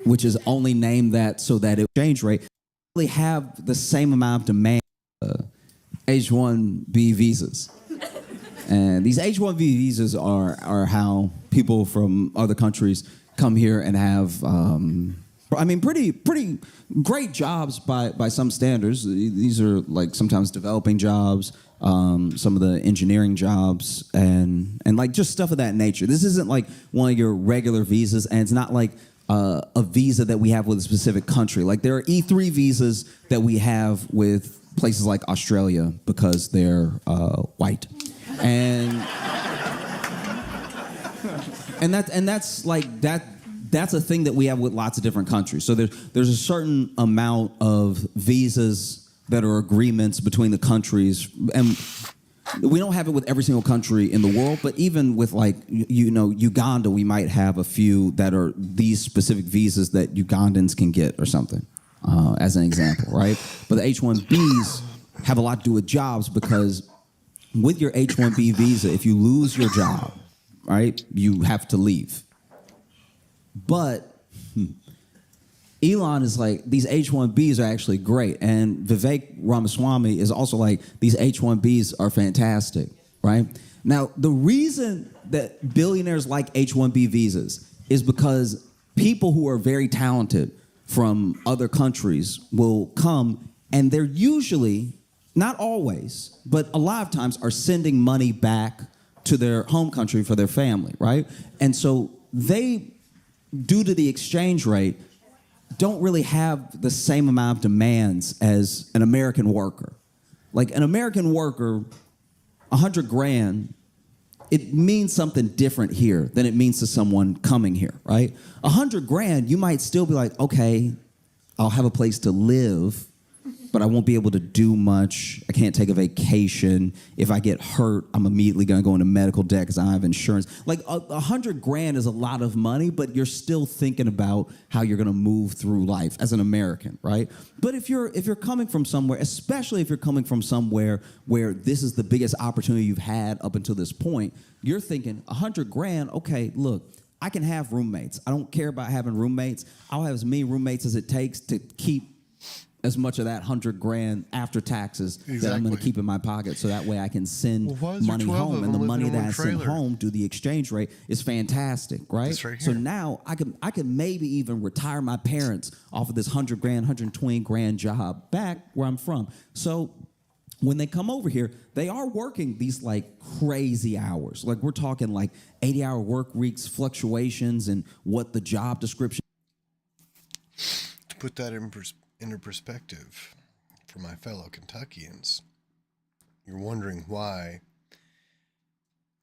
which is only named that so that exchange rate really have the same amount of demand H-1B visas. And these H-1B visas are how people from other countries come here and have, pretty great jobs by some standards. These are like sometimes developing jobs, some of the engineering jobs, and like just stuff of that nature. This isn't like one of your regular visas, and it's not like a visa that we have with a specific country. Like there are E3 visas that we have with places like Australia because they're white. That's a thing that we have with lots of different countries. So there's a certain amount of visas that are agreements between the countries, and we don't have it with every single country in the world, but even with like Uganda, we might have a few that are these specific visas that Ugandans can get or something, as an example, right? But the H-1Bs have a lot to do with jobs because with your H-1B visa, if you lose your job, right, you have to leave. But Elon is like, these H-1Bs are actually great. And Vivek Ramaswamy is also like, these H-1Bs are fantastic, right? Now, the reason that billionaires like H-1B visas is because people who are very talented from other countries will come, and they're usually, not always, but a lot of times are sending money back to their home country for their family, right? And so they, due to the exchange rate, don't really have the same amount of demands as an American worker. Like an American worker, 100 grand, it means something different here than it means to someone coming here, right? 100 grand, you might still be like, okay, I'll have a place to live, but I won't be able to do much. I can't take a vacation. If I get hurt, I'm immediately gonna go into medical debt because I don't have insurance. Like 100 grand is a lot of money, but you're still thinking about how you're gonna move through life as an American, right? But if you're coming from somewhere, especially if you're coming from somewhere where this is the biggest opportunity you've had up until this point, you're thinking 100 grand, okay, look, I can have roommates. I don't care about having roommates. I'll have as many roommates as it takes to keep as much of that 100 grand after taxes that I'm going to keep in my pocket, so that way I can send money home, and the money that I send home to the exchange rate is fantastic, right? So now I can maybe even retire my parents off of this 100 grand, 120 grand job back where I'm from. So when they come over here, they are working these like crazy hours. Like we're talking like 80-hour work weeks, fluctuations, and what the job description. To put that into perspective for my fellow Kentuckians, you're wondering why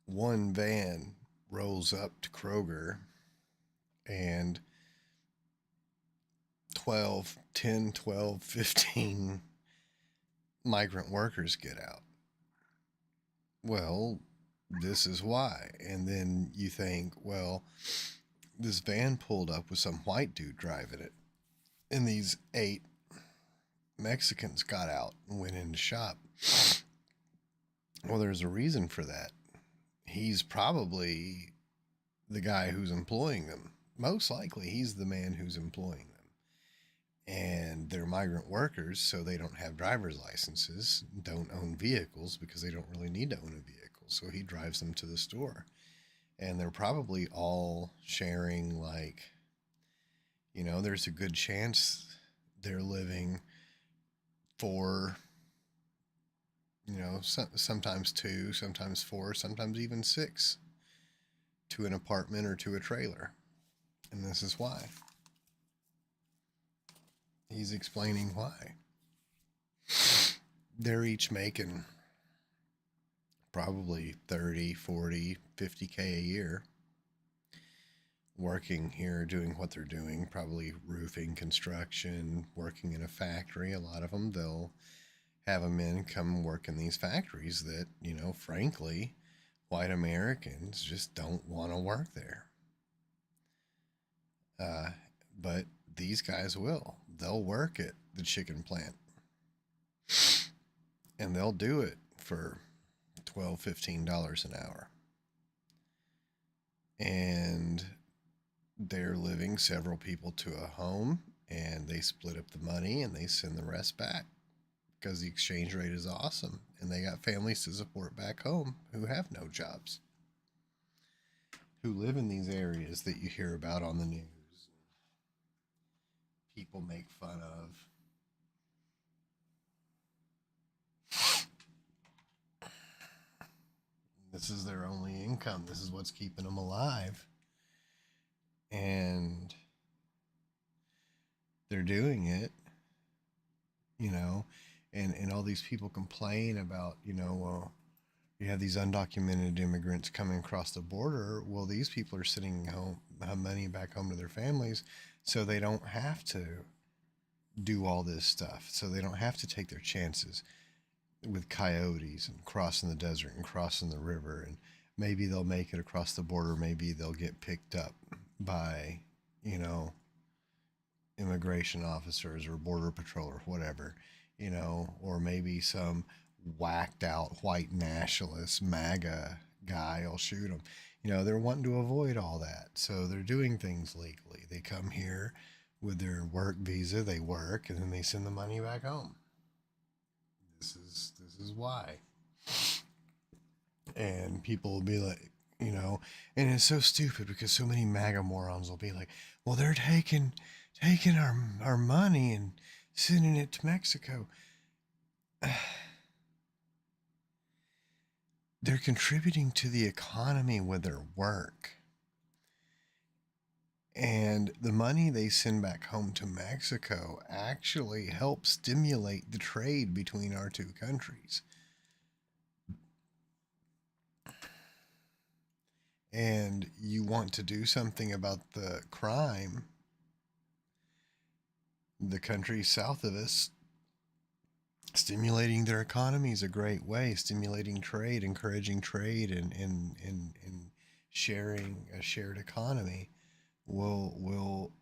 one van rolls up to Kroger and 10, 12, 15 migrant workers get out. Well, this is why. And then you think, well, this van pulled up with some white dude driving it, and these 8 Mexicans got out and went in to shop. Well, there's a reason for that. He's probably the guy who's employing them. Most likely, he's the man who's employing them. And they're migrant workers, so they don't have driver's licenses, don't own vehicles because they don't really need to own a vehicle. So he drives them to the store. And they're probably all sharing, like, there's a good chance they're living for, sometimes 2, sometimes 4, sometimes even 6 to an apartment or to a trailer. And this is why. He's explaining why. They're each making probably 30, 40, 50K a year working here, doing what they're doing, probably roofing, construction, working in a factory. A lot of them, they'll have men come work in these factories that, frankly, white Americans just don't want to work there. But these guys will. They'll work at the chicken plant. And they'll do it for $12, $15 an hour. And they're living several people to a home, and they split up the money and they send the rest back because the exchange rate is awesome, and they got families to support back home who have no jobs, who live in these areas that you hear about on the news. People make fun of. This is their only income. This is what's keeping them alive. And they're doing it, you know, and all these people complain about, well, you have these undocumented immigrants coming across the border. Well, these people are sending home money back home to their families, so they don't have to do all this stuff. So they don't have to take their chances with coyotes and crossing the desert and crossing the river, and maybe they'll make it across the border. Maybe they'll get picked up by, immigration officers or border patrol or whatever, or maybe some whacked out white nationalist MAGA guy will shoot them. They're wanting to avoid all that. So they're doing things legally. They come here with their work visa, they work, and then they send the money back home. This is why. And people will be like, and it's so stupid because so many MAGA morons will be like, well, they're taking our money and sending it to Mexico. They're contributing to the economy with their work. And the money they send back home to Mexico actually helps stimulate the trade between our two countries. And you want to do something about the crime, the countries south of us, stimulating their economy is a great way. Stimulating trade, encouraging trade, and sharing a shared economy will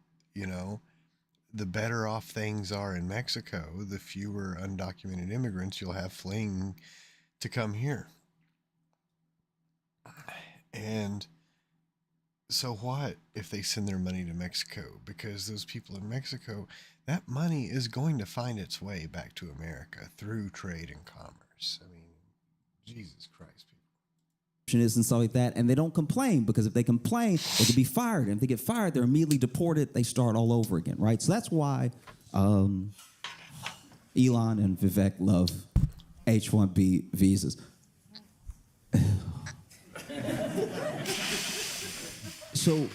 the better off things are in Mexico, the fewer undocumented immigrants you'll have fleeing to come here. And so what if they send their money to Mexico? Because those people in Mexico, that money is going to find its way back to America through trade and commerce. I mean, Jesus Christ, people. Is and stuff like that, and they don't complain, because if they complain, they could be fired. And if they get fired, they're immediately deported. They start all over again, right? So that's why Elon and Vivek love H-1B visas. So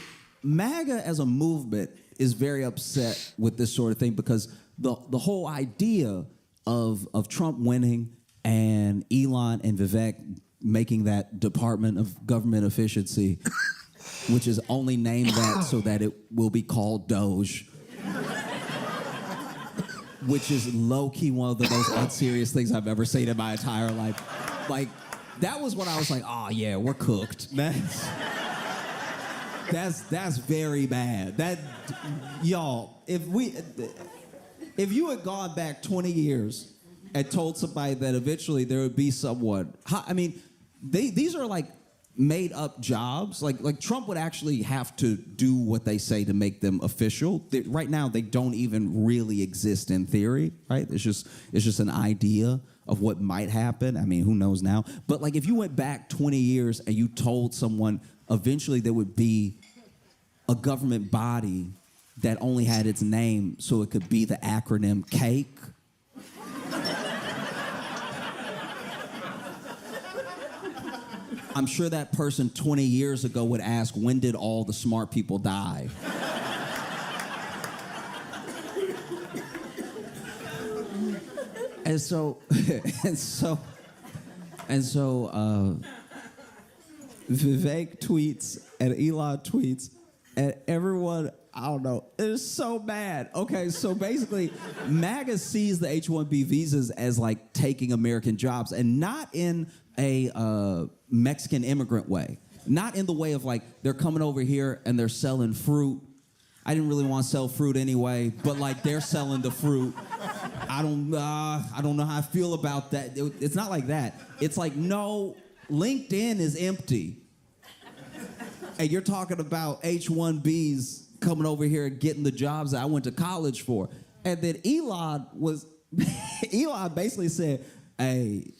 MAGA as a movement is very upset with this sort of thing, because the whole idea of Trump winning and Elon and Vivek making that Department of Government Efficiency, which is only named that so that it will be called Doge, which is low-key one of the most unserious things I've ever seen in my entire life. Like, that was when I was like, oh yeah, we're cooked. That's very bad. That, y'all, if you had gone back 20 years and told somebody that eventually there would be someone, I mean, these are like made up jobs. Like Trump would actually have to do what they say to make them official. Right now, they don't even really exist in theory, right? It's just an idea of what might happen. I mean, who knows now? But like, if you went back 20 years and you told someone eventually there would be a government body that only had its name so it could be the acronym CAKE, I'm sure that person 20 years ago would ask, when did all the smart people die? And so Vivek tweets and Elon tweets, and everyone, I don't know, is so mad. Okay, so basically, MAGA sees the H-1B visas as like taking American jobs, and not in a Mexican immigrant way. Not in the way of like, they're coming over here and they're selling fruit. I didn't really want to sell fruit anyway, but like, they're selling the fruit. I don't know how I feel about that. It's not like that. It's like, no, LinkedIn is empty. And you're talking about H-1Bs coming over here and getting the jobs that I went to college for. And then Elon basically said, hey,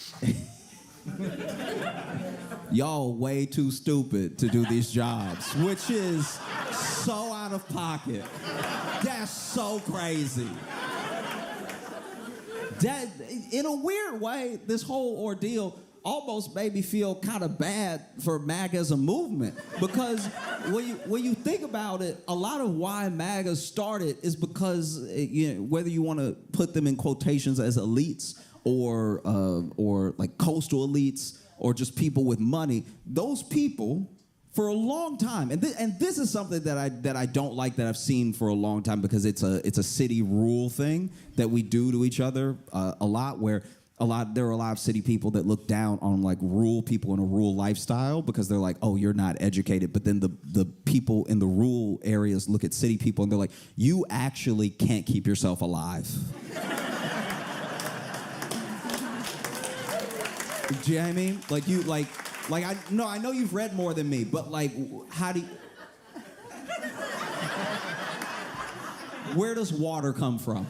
y'all way too stupid to do these jobs, which is so out of pocket. That's so crazy. That, in a weird way, this whole ordeal almost made me feel kind of bad for MAGA as a movement, because when you think about it, a lot of why MAGA started is because whether you want to put them in quotations as elites or like coastal elites or just people with money, those people for a long time, and this is something that I don't like, that I've seen for a long time, because it's a city rule thing that we do to each other a lot, where there are a lot of city people that look down on like rural people in a rural lifestyle, because they're like, oh, you're not educated. But then the people in the rural areas look at city people and they're like, you actually can't keep yourself alive. Do you know what I mean? Like you I know you've read more than me, but like, how do you, where does water come from?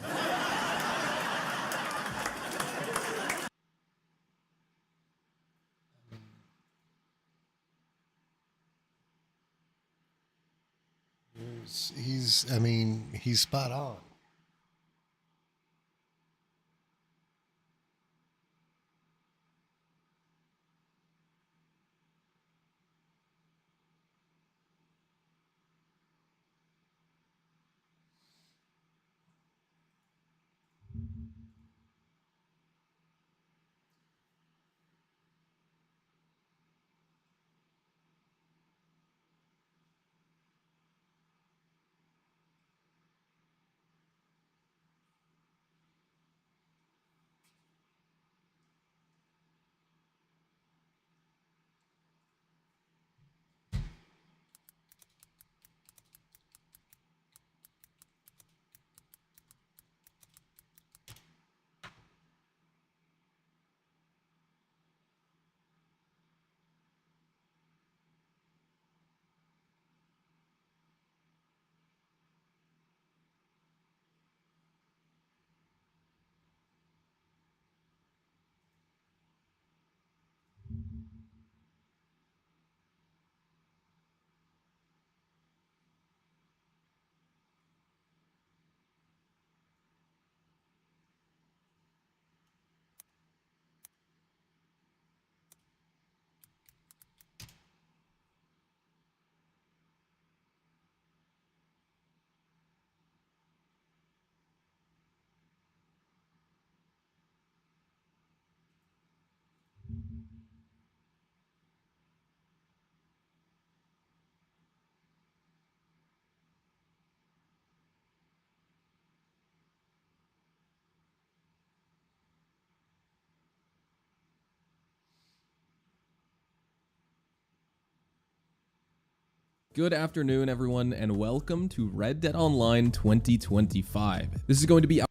He's spot on. Good afternoon, everyone, and welcome to Red Dead Online 2025. This is going to be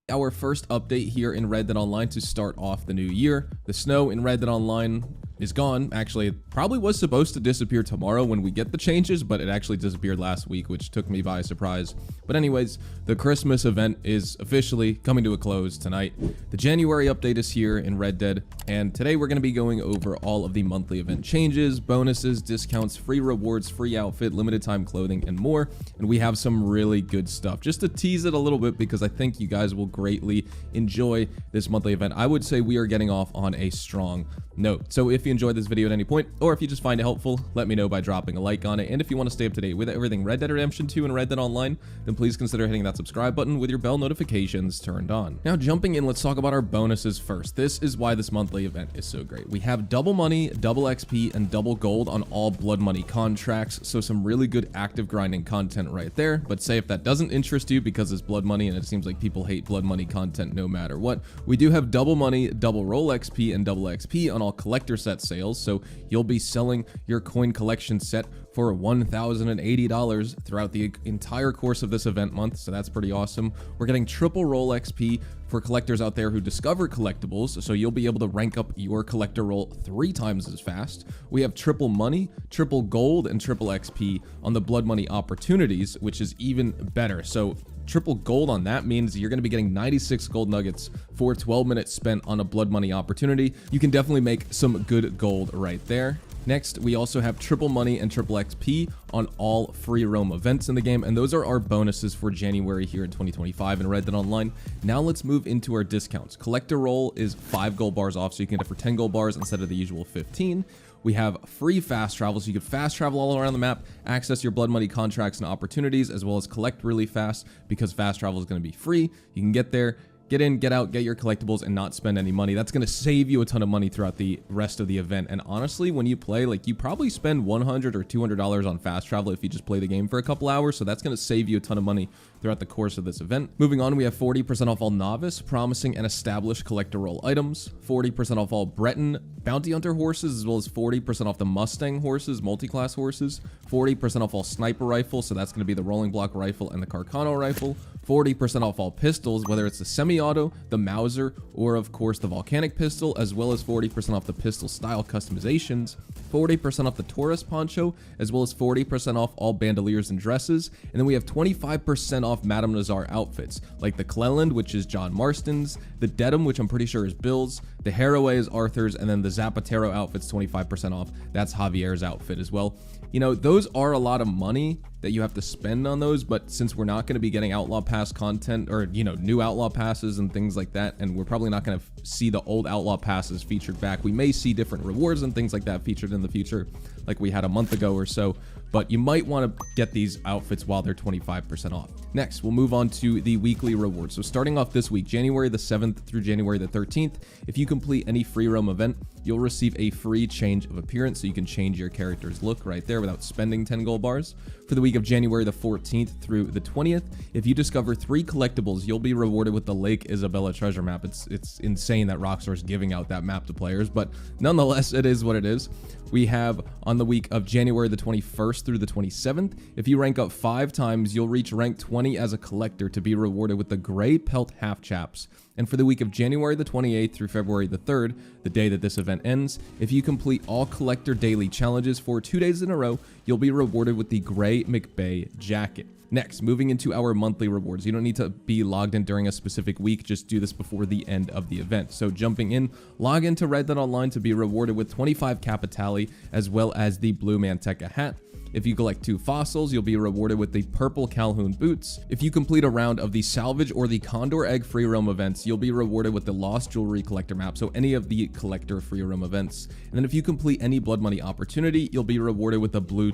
Our first update here in Red Dead Online to start off the new year. The snow in Red Dead Online is gone. Actually, it probably was supposed to disappear tomorrow when we get the changes, but it actually disappeared last week, which took me by surprise. But anyways, the Christmas event is officially coming to a close tonight. The January update is here in Red Dead, and today we're going to be going over all of the monthly event changes, bonuses, discounts, free rewards, free outfit, limited time clothing, and more. And we have some really good stuff. Just to tease it a little bit, because I think you guys will greatly enjoy this monthly event. I would say we are getting off on a strong note. So if you enjoyed this video at any point, or if you just find it helpful, let me know by dropping a like on it. And if you want to stay up to date with everything Red Dead Redemption 2 and Red Dead Online, then please consider hitting that subscribe button with your bell notifications turned on. Now jumping in, let's talk about our bonuses first. This is why this monthly event is so great. We have double money, double XP, and double gold on all blood money contracts. So some really good active grinding content right there. But say if that doesn't interest you because it's blood money and it seems like people hate blood money content no matter what, we do have double money, double roll XP, and double XP on all collector set sales. So you'll be selling your coin collection set for $1,080 throughout the entire course of this event month. So that's pretty awesome. We're getting triple roll XP for collectors out there who discover collectibles. So you'll be able to rank up your collector roll 3 times as fast. We have triple money, triple gold, and triple XP on the blood money opportunities, which is even better. So triple gold on that means you're going to be getting 96 gold nuggets for 12 minutes spent on a blood money opportunity. You can definitely make some good gold right there. Next, we also have triple money and triple XP on all free roam events in the game, and those are our bonuses for January here in 2025 in Red Dead Online. Now let's move into our discounts. Collector roll is 5 gold bars off, so you can get it for 10 gold bars instead of the usual 15. We have free fast travel, so you can fast travel all around the map, access your blood money contracts and opportunities, as well as collect really fast because fast travel is going to be free. You can get there, get in, get out, get your collectibles, and not spend any money. That's going to save you a ton of money throughout the rest of the event. And honestly, when you play, like, you probably spend $100 or $200 on fast travel if you just play the game for a couple hours. So that's going to save you a ton of money throughout the course of this event. Moving on, we have 40% off all novice, promising, and established collector roll items, 40% off all Breton bounty hunter horses, as well as 40% off the Mustang horses, multi-class horses, 40% off all sniper rifles, so that's going to be the rolling block rifle and the Carcano rifle, 40% off all pistols, whether it's the semi-auto, the Mauser, or of course the volcanic pistol, as well as 40% off the pistol style customizations, 40% off the Taurus poncho, as well as 40% off all bandoliers and dresses. And then we have 25% off Madame Nazar outfits, like the Cleland, which is John Marston's, the Dedham, which I'm pretty sure is Bill's, the Haraway is Arthur's, and then the Zapatero outfit's 25% off. That's Javier's outfit as well. You know, those are a lot of money that you have to spend on those, but since we're not going to be getting Outlaw Pass content or, you know, new Outlaw Passes and things like that, and we're probably not going to see the old Outlaw Passes featured back, we may see different rewards and things like that featured in the future, like we had a month ago or so, but you might want to get these outfits while they're 25% off. Next, we'll move on to the weekly rewards. So starting off this week, January the 7th through January the 13th, if you complete any free roam event, you'll receive a free change of appearance, so you can change your character's look right there without spending 10 gold bars. For the week of January the 14th through the 20th, if you discover 3 collectibles, you'll be rewarded with the Lake Isabella treasure map. It's insane that Rockstar's giving out that map to players, but nonetheless, it is what it is. We have on the week of January the 21st through the 27th, if you rank up 5 times, you'll reach rank 20 as a collector to be rewarded with the Gray Pelt Half Chaps. And for the week of January the 28th through February the 3rd, the day that this event ends, if you complete all collector daily challenges for 2 days in a row, you'll be rewarded with the Gray McBay jacket. Next, moving into our monthly rewards. You don't need to be logged in during a specific week, just do this before the end of the event. So jumping in, log into Red Dead Online to be rewarded with 25 Capitali, as well as the Blue Manteca hat. If you collect 2 fossils, you'll be rewarded with the purple Calhoun boots. If you complete a round of the salvage or the Condor Egg free roam events, you'll be rewarded with the Lost Jewelry collector map, so any of the collector free roam events. And then if you complete any blood money opportunity, you'll be rewarded with the blue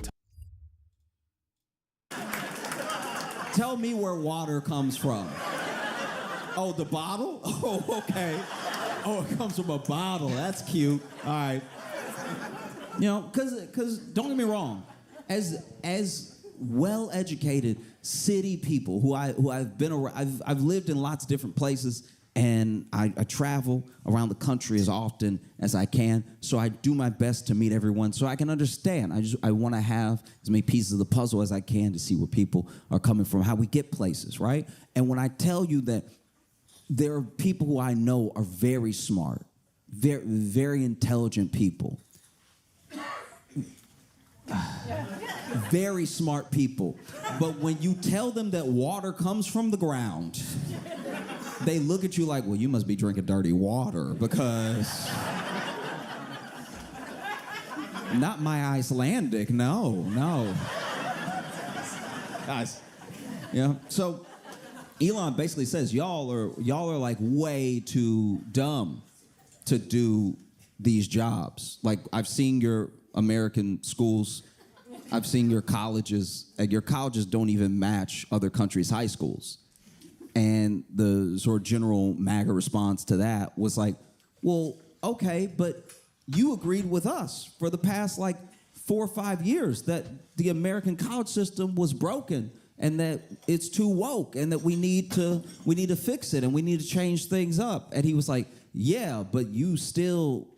Tell me where water comes from. Oh, the bottle? Oh, okay. Oh, it comes from a bottle. That's cute. All right. You know, because don't get me wrong, as well-educated city people who I've been around, I've lived in lots of different places, and I travel around the country as often as I can, so I do my best to meet everyone so I can understand. I want to have as many pieces of the puzzle as I can to see where people are coming from, how we get places, right? And when I tell you that there are people who I know are very smart, very, very intelligent people. Very smart people. But when you tell them that water comes from the ground, they look at you like, well, you must be drinking dirty water because... Not my Icelandic, no. Guys. Yeah. So Elon basically says y'all are like way too dumb to do these jobs. Like, I've seen your American schools, I've seen your colleges, and your colleges don't even match other countries' high schools. And the sort of general MAGA response to that was like, well, okay, but you agreed with us for the past like 4 or 5 years that the American college system was broken and that it's too woke and that we need to fix it and we need to change things up. And he was like, yeah, but you still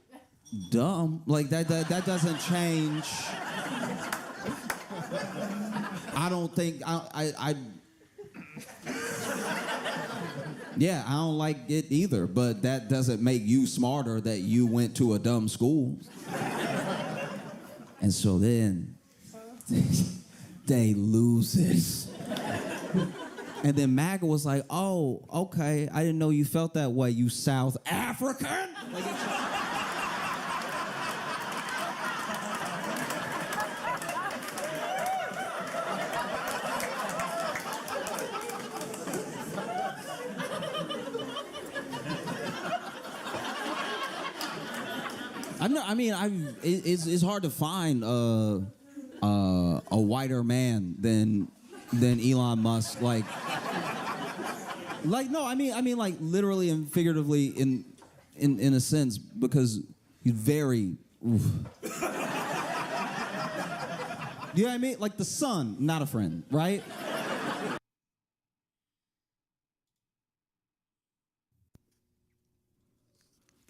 dumb. Like that doesn't change. I don't think yeah, I don't like it either, but that doesn't make you smarter that you went to a dumb school. And so then they lose it. And then MAGA was like, oh, okay, I didn't know you felt that way, you South African. It's hard to find a whiter man than Elon Musk. Like no, I mean, like literally and figuratively in a sense, because he's very. Oof. You know what I mean? Like the sun, not a friend, right?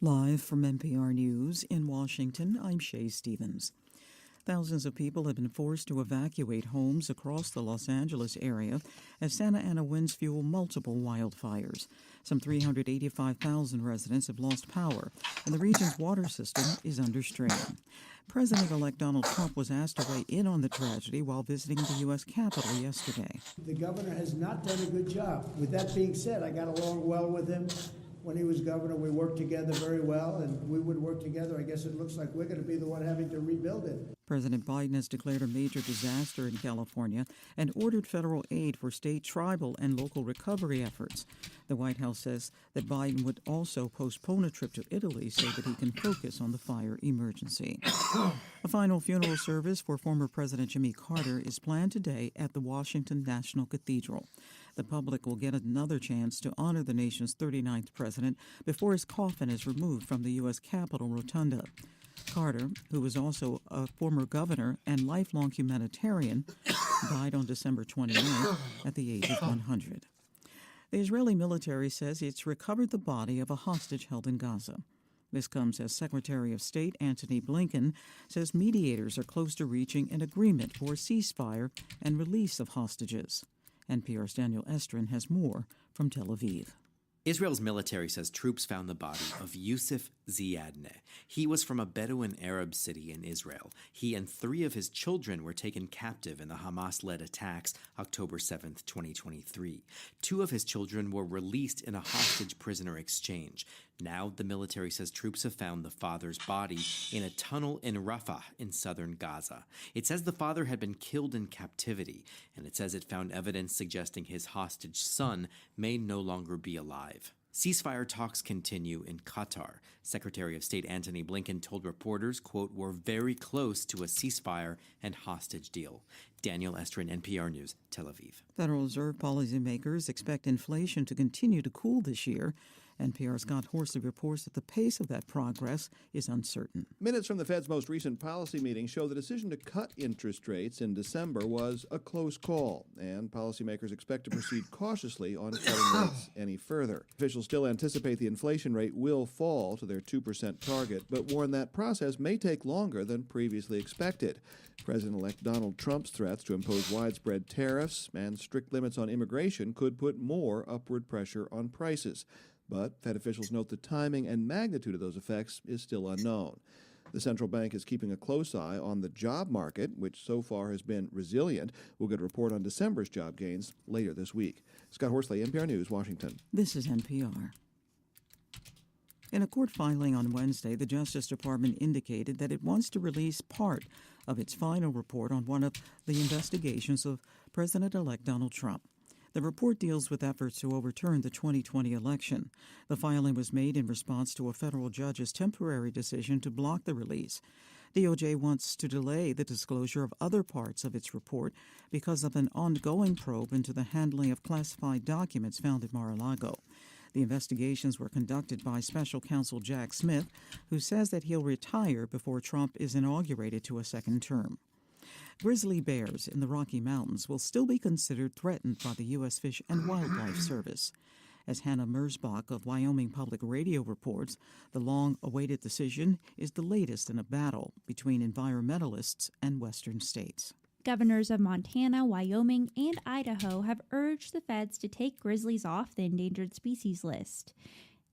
Live from NPR News in Washington, I'm Shay Stevens. Thousands of people have been forced to evacuate homes across the Los Angeles area as Santa Ana winds fuel multiple wildfires. Some 385,000 residents have lost power, and the region's water system is under strain. President-elect Donald Trump was asked to weigh in on the tragedy while visiting the U.S. Capitol yesterday. The governor has not done a good job. With that being said, I got along well with him. When he was governor, we worked together very well, and we would work together. I guess it looks like we're going to be the one having to rebuild it. President Biden has declared a major disaster in California and ordered federal aid for state, tribal, and local recovery efforts. The White House says that Biden would also postpone a trip to Italy so that he can focus on the fire emergency. A final funeral service for former President Jimmy Carter is planned today at the Washington National Cathedral. The public will get another chance to honor the nation's 39th president before his coffin is removed from the U.S. Capitol Rotunda. Carter, who was also a former governor and lifelong humanitarian, died on December 29th at the age of 100. The Israeli military says it's recovered the body of a hostage held in Gaza. This comes as Secretary of State Antony Blinken says mediators are close to reaching an agreement for a ceasefire and release of hostages. NPR's Daniel Estrin has more from Tel Aviv. Israel's military says troops found the body of Yusuf Ziadneh. He was from a Bedouin Arab city in Israel. He and 3 of his children were taken captive in the Hamas-led attacks October 7, 2023. 2 of his children were released in a hostage prisoner exchange. Now the military says troops have found the father's body in a tunnel in Rafah in southern Gaza. It says the father had been killed in captivity, and it says it found evidence suggesting his hostage son may no longer be alive. Ceasefire talks continue in Qatar. Secretary of State Antony Blinken told reporters, quote, "We're very close to a ceasefire and hostage deal." Daniel Estrin, NPR News, Tel Aviv. Federal Reserve policymakers expect inflation to continue to cool this year NPR's Scott Horsley reports that the pace of that progress is uncertain. Minutes from the Fed's most recent policy meeting show the decision to cut interest rates in December was a close call, and policymakers expect to proceed cautiously on cutting rates any further. Officials still anticipate the inflation rate will fall to their 2% target, but warn that process may take longer than previously expected. President-elect Donald Trump's threats to impose widespread tariffs and strict limits on immigration could put more upward pressure on prices. But Fed officials note the timing and magnitude of those effects is still unknown. The central bank is keeping a close eye on the job market, which so far has been resilient. We'll get a report on December's job gains later this week. Scott Horsley, NPR News, Washington. This is NPR. In a court filing on Wednesday, the Justice Department indicated that it wants to release part of its final report on one of the investigations of President-elect Donald Trump. The report deals with efforts to overturn the 2020 election. The filing was made in response to a federal judge's temporary decision to block the release. DOJ wants to delay the disclosure of other parts of its report because of an ongoing probe into the handling of classified documents found at Mar-a-Lago. The investigations were conducted by Special Counsel Jack Smith, who says that he'll retire before Trump is inaugurated to a second term. Grizzly bears in the Rocky Mountains will still be considered threatened by the U.S. Fish and Wildlife Service. As Hannah Mersbach of Wyoming Public Radio reports, the long-awaited decision is the latest in a battle between environmentalists and western states. Governors of Montana, Wyoming, and Idaho have urged the feds to take grizzlies off the endangered species list.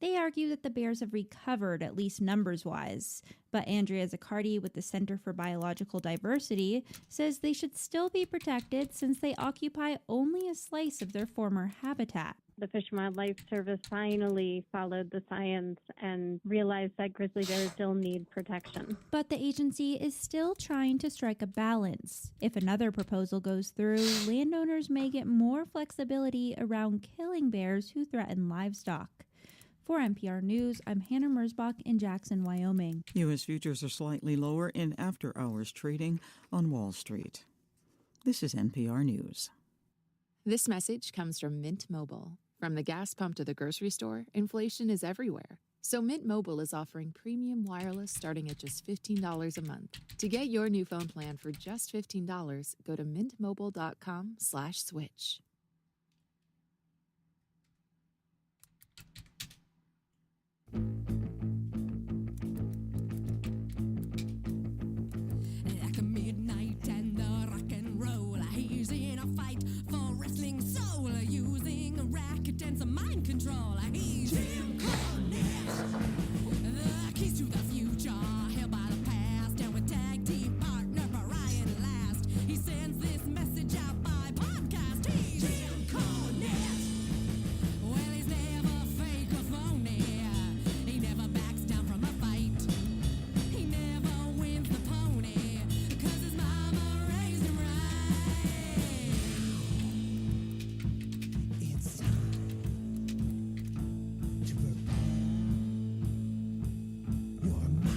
They argue that the bears have recovered, at least numbers-wise. But Andrea Zaccardi with the Center for Biological Diversity says they should still be protected since they occupy only a slice of their former habitat. The Fish and Wildlife Service finally followed the science and realized that grizzly bears still need protection. But the agency is still trying to strike a balance. If another proposal goes through, landowners may get more flexibility around killing bears who threaten livestock. For NPR News, I'm Hannah Mersbach in Jackson, Wyoming. U.S. futures are slightly lower in after-hours trading on Wall Street. This is NPR News. This message comes from Mint Mobile. From the gas pump to the grocery store, inflation is everywhere. So Mint Mobile is offering premium wireless starting at just $15 a month. To get your new phone plan for just $15, go to mintmobile.com/switch. Like a midnight and the rock and roll, he's in a fight for wrestling soul, using a racket and some mind control. He's Jim Cornette, the keys to the future, held by the past, and with tag team partner Brian Last. He sends this message out by podcast. He's Jim Cornette. Well, he's never fake or phony. He never backs down from a fight. He never wins the pony, 'cause his mama raised him right. It's time to prepare your mind.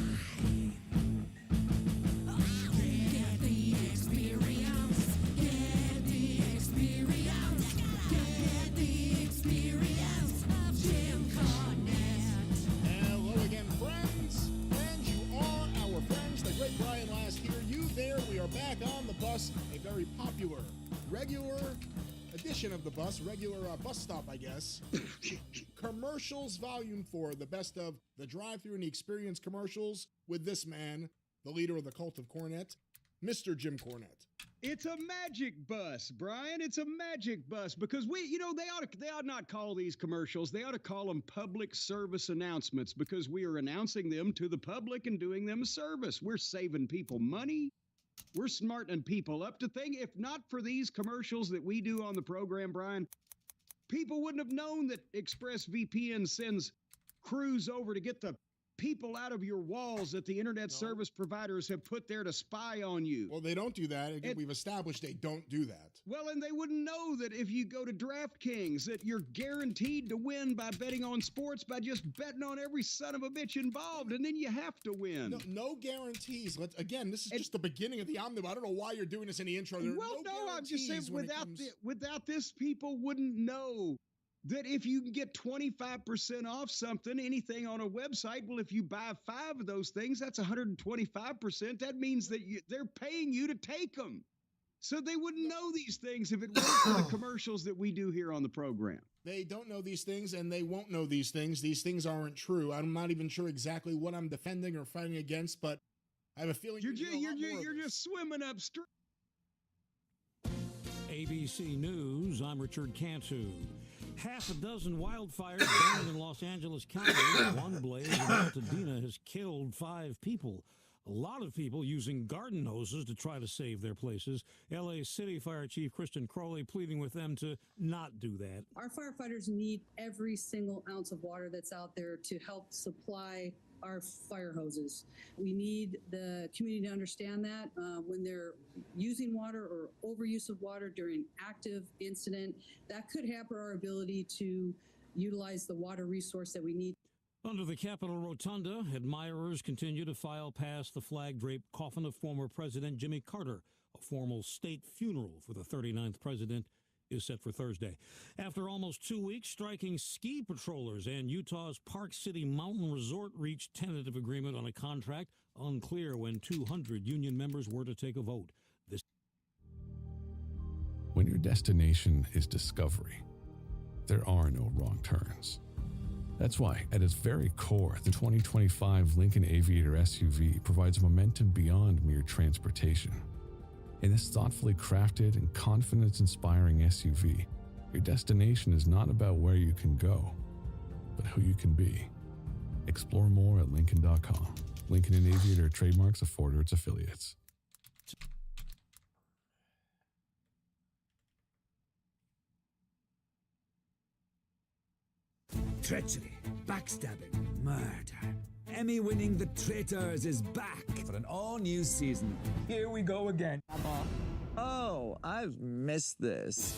Get the experience. Get the experience. Get the experience of Jim Cornette. Hello again, friends. And you are our friends, the great Brian Last here. You there. We are back on the bus. A very popular, regular edition of the bus. Regular bus stop, I guess. Commercials Volume 4. The best of the drive-thru and the experience commercials with this man, the leader of the cult of Cornette, Mr. Jim Cornette. It's a magic bus, Brian. It's a magic bus because they ought not call these commercials. They ought to call them public service announcements because we are announcing them to the public and doing them a service. We're saving people money. We're smartening people up to think. If not for these commercials that we do on the program, Brian, people wouldn't have known that ExpressVPN sends crews over to get the people out of your walls that the internet service providers have put there to spy on you. Well, they don't do that. Again, we've established they don't do that. Well, and they wouldn't know that if you go to DraftKings that you're guaranteed to win by betting on sports by just betting on every son of a bitch involved, and then you have to win. No guarantees. Again, this is just the beginning of the omnibus. I don't know why you're doing this in the intro. Well, no, I'm just saying without this, people wouldn't know that if you can get 25% off something, anything on a website, well, if you buy 5 of those things, that's 125%. That means that they're paying you to take them. So they wouldn't know these things if it weren't for the commercials that we do here on the program. They don't know these things, and they won't know these things. These things aren't true. I'm not even sure exactly what I'm defending or fighting against, but I have a feeling you're just swimming upstream. ABC News, I'm Richard Cantu. Half a dozen wildfires burning in Los Angeles County. One blaze in Altadena has killed 5 people. A lot of people using garden hoses to try to save their places. LA City Fire Chief Kristen Crowley pleading with them to not do that. Our firefighters need every single ounce of water that's out there to help supply our fire hoses. We need the community to understand that when they're using water or overuse of water during active incident, that could hamper our ability to utilize the water resource that we need. Under the Capitol Rotunda, admirers continue to file past the flag-draped coffin of former President Jimmy Carter. A formal state funeral for the 39th president is set for Thursday. After almost 2 weeks, striking ski patrollers and Utah's Park City Mountain Resort reached tentative agreement on a contract. Unclear when 200 union members were to take a vote. When your destination is discovery, there are no wrong turns. That's why, at its very core, the 2025 Lincoln Aviator SUV provides momentum beyond mere transportation. In this thoughtfully crafted and confidence-inspiring SUV, your destination is not about where you can go, but who you can be. Explore more at Lincoln.com. Lincoln and Aviator trademarks afford or its affiliates. Treachery, backstabbing, murder. Emmy-winning The Traitors is back for an all-new season. Here we go again. Oh, I've missed this.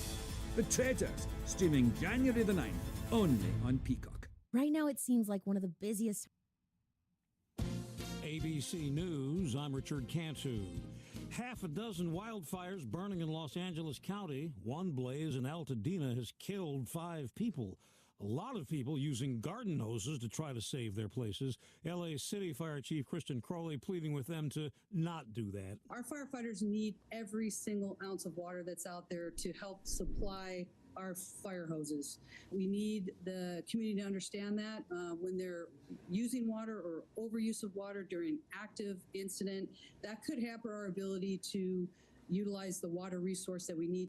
The Traitors, streaming January the 9th, only on Peacock. Right now it seems like one of the busiest. ABC News, I'm Richard Cantu. Half a dozen wildfires burning in Los Angeles County. One blaze in Altadena has killed 5 people. A lot of people using garden hoses to try to save their places. LA City Fire Chief Kristen Crowley pleading with them to not do that. Our firefighters need every single ounce of water that's out there to help supply our fire hoses. We need the community to understand that when they're using water or overuse of water during active incident, that could hamper our ability to utilize the water resource that we need.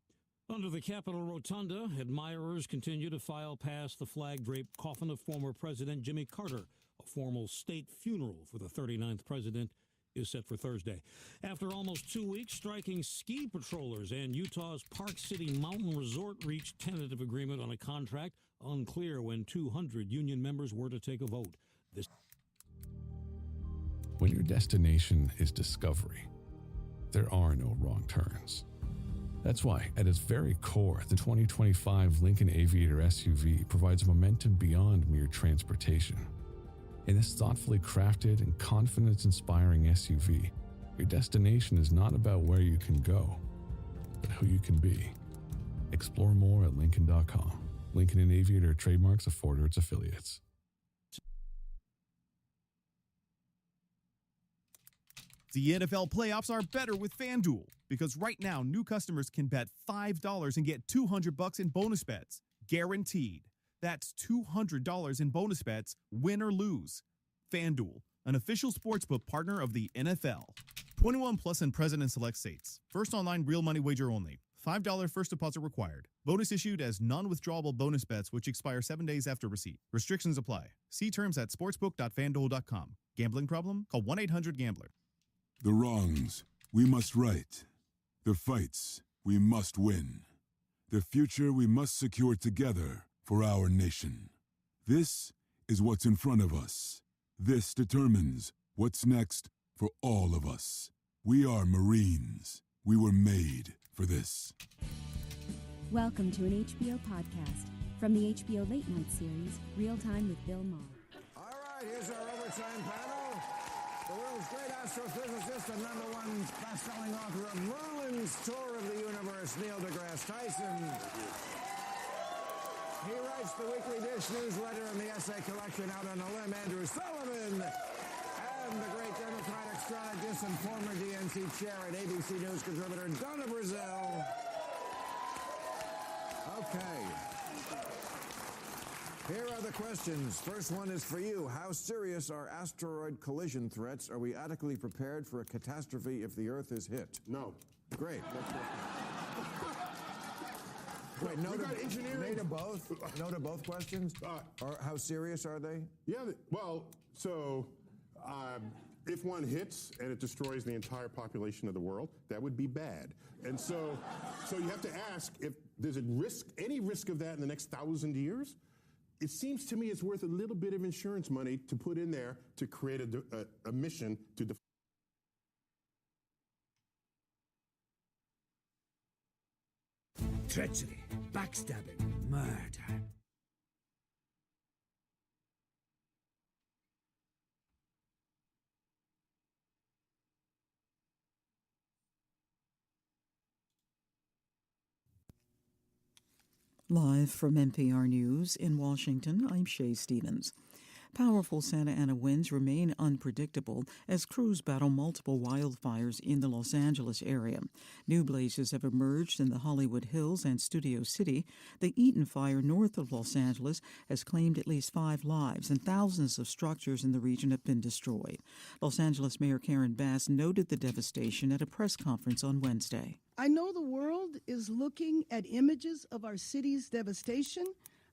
Under the Capitol Rotunda, admirers continue to file past the flag-draped coffin of former President Jimmy Carter. A formal state funeral for the 39th president is set for Thursday. After almost 2 weeks, striking ski patrollers and Utah's Park City Mountain Resort reached tentative agreement on a contract. Unclear when 200 union members were to take a vote. When your destination is discovery, there are no wrong turns. That's why, at its very core, the 2025 Lincoln Aviator SUV provides momentum beyond mere transportation. In this thoughtfully crafted and confidence-inspiring SUV, your destination is not about where you can go, but who you can be. Explore more at Lincoln.com. Lincoln and Aviator trademarks afford or its affiliates. The NFL playoffs are better with FanDuel because right now new customers can bet $5 and get $200 in bonus bets, guaranteed. That's $200 in bonus bets, win or lose. FanDuel, an official sportsbook partner of the NFL. 21 plus and present in select states. First online real money wager only. $5 first deposit required. Bonus issued as non-withdrawable bonus bets which expire 7 days after receipt. Restrictions apply. See terms at sportsbook.fanduel.com. Gambling problem? Call 1-800-GAMBLER. The wrongs we must right. The fights we must win. The future we must secure together for our nation. This is what's in front of us. This determines what's next for all of us. We are Marines. We were made for this. Welcome to an HBO podcast from the HBO Late Night series, Real Time with Bill Maher. All right, here's our overtime panel. The world's great astrophysicist and #1 best-selling author of Merlin's Tour of the Universe, Neil deGrasse Tyson. He writes the Weekly Dish newsletter and the essay collection Out on a Limb, Andrew Sullivan. And the great Democratic strategist and former DNC chair and ABC News contributor, Donna Brazil. Okay. Here are the questions. First one is for you. How serious are asteroid collision threats? Are we adequately prepared for a catastrophe if the Earth is hit? No. Great. Wait, no to both? No to both questions? Or how serious are they? Yeah, well, so if one hits and it destroys the entire population of the world, that would be bad. And so you have to ask if there's any risk of that in the next 1,000 years. It seems to me it's worth a little bit of insurance money to put in there to create a mission to define. Treachery, backstabbing, murder. Live from NPR News in Washington, I'm Shay Stevens. Powerful Santa Ana winds remain unpredictable as crews battle multiple wildfires in the Los Angeles area. New blazes have emerged in the Hollywood Hills and Studio City. The Eaton fire north of Los Angeles has claimed at least 5 lives, and thousands of structures in the region have been destroyed. Los Angeles Mayor Karen Bass noted the devastation at a press conference on Wednesday. I know the world is looking at images of our city's devastation.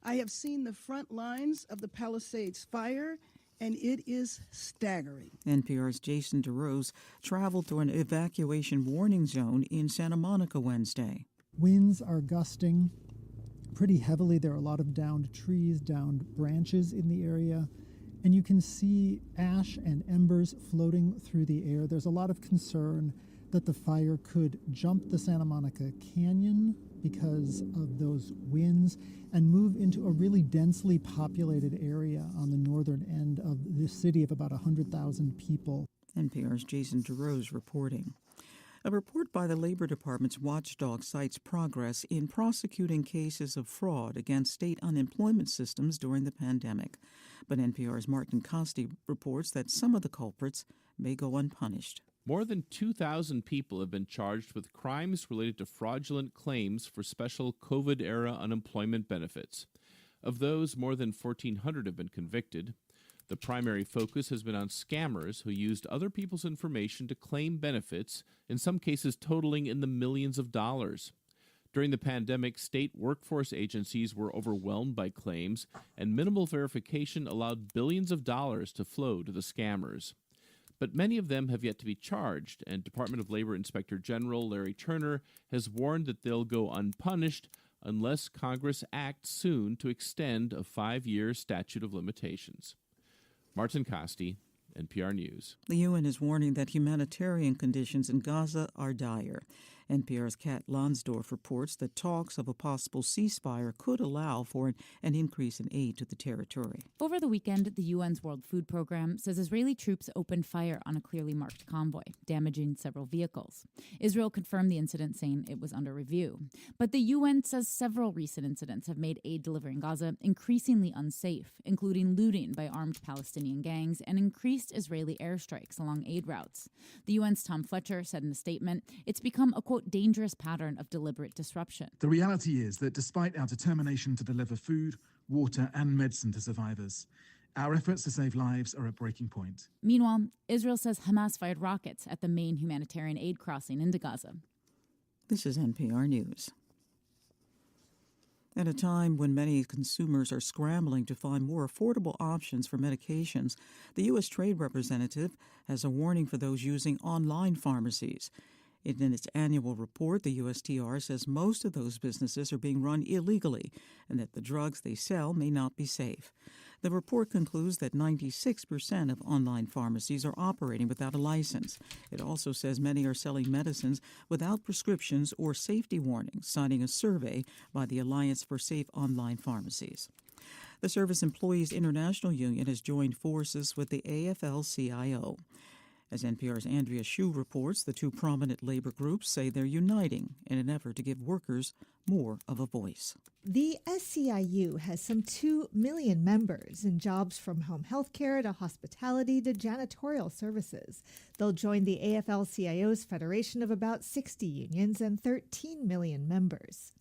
I have seen the front lines of the Palisades fire, and it is staggering. NPR's Jason DeRose traveled through an evacuation warning zone in Santa Monica Wednesday. Winds are gusting pretty heavily. There are a lot of downed trees, downed branches in the area, and you can see ash and embers floating through the air. There's a lot of concern that the fire could jump the Santa Monica Canyon because of those winds and move into a really densely populated area on the northern end of the city of about 100,000 people. NPR's Jason DeRose reporting. A report by the Labor Department's watchdog cites progress in prosecuting cases of fraud against state unemployment systems during the pandemic. But NPR's Martin Costi reports that some of the culprits may go unpunished. More than 2,000 people have been charged with crimes related to fraudulent claims for special COVID-era unemployment benefits. Of those, more than 1,400 have been convicted. The primary focus has been on scammers who used other people's information to claim benefits, in some cases totaling in the millions of dollars. During the pandemic, state workforce agencies were overwhelmed by claims, and minimal verification allowed billions of dollars to flow to the scammers. But many of them have yet to be charged, and Department of Labor Inspector General Larry Turner has warned that they'll go unpunished unless Congress acts soon to extend a 5-year statute of limitations. Martin Costi, NPR News. The UN is warning that humanitarian conditions in Gaza are dire. NPR's Kat Lonsdorf reports that talks of a possible ceasefire could allow for an increase in aid to the territory. Over the weekend, the UN's World Food Program says Israeli troops opened fire on a clearly marked convoy, damaging several vehicles. Israel confirmed the incident, saying it was under review. But the UN says several recent incidents have made aid delivery in Gaza increasingly unsafe, including looting by armed Palestinian gangs and increased Israeli airstrikes along aid routes. The UN's Tom Fletcher said in a statement, it's become a, quote, dangerous pattern of deliberate disruption. The reality is that despite our determination to deliver food, water, and medicine to survivors, our efforts to save lives are at breaking point. Meanwhile, Israel says Hamas fired rockets at the main humanitarian aid crossing into Gaza. This is NPR News. At a time when many consumers are scrambling to find more affordable options for medications, the U.S. Trade Representative has a warning for those using online pharmacies. In its annual report, the USTR says most of those businesses are being run illegally and that the drugs they sell may not be safe. The report concludes that 96% of online pharmacies are operating without a license. It also says many are selling medicines without prescriptions or safety warnings, citing a survey by the Alliance for Safe Online Pharmacies. The Service Employees International Union has joined forces with the AFL-CIO. As NPR's Andrea Hsu reports, the two prominent labor groups say they're uniting in an effort to give workers more of a voice. The SEIU has some 2 million members in jobs from home health care to hospitality to janitorial services. They'll join the AFL-CIO's federation of about 60 unions and 13 million members.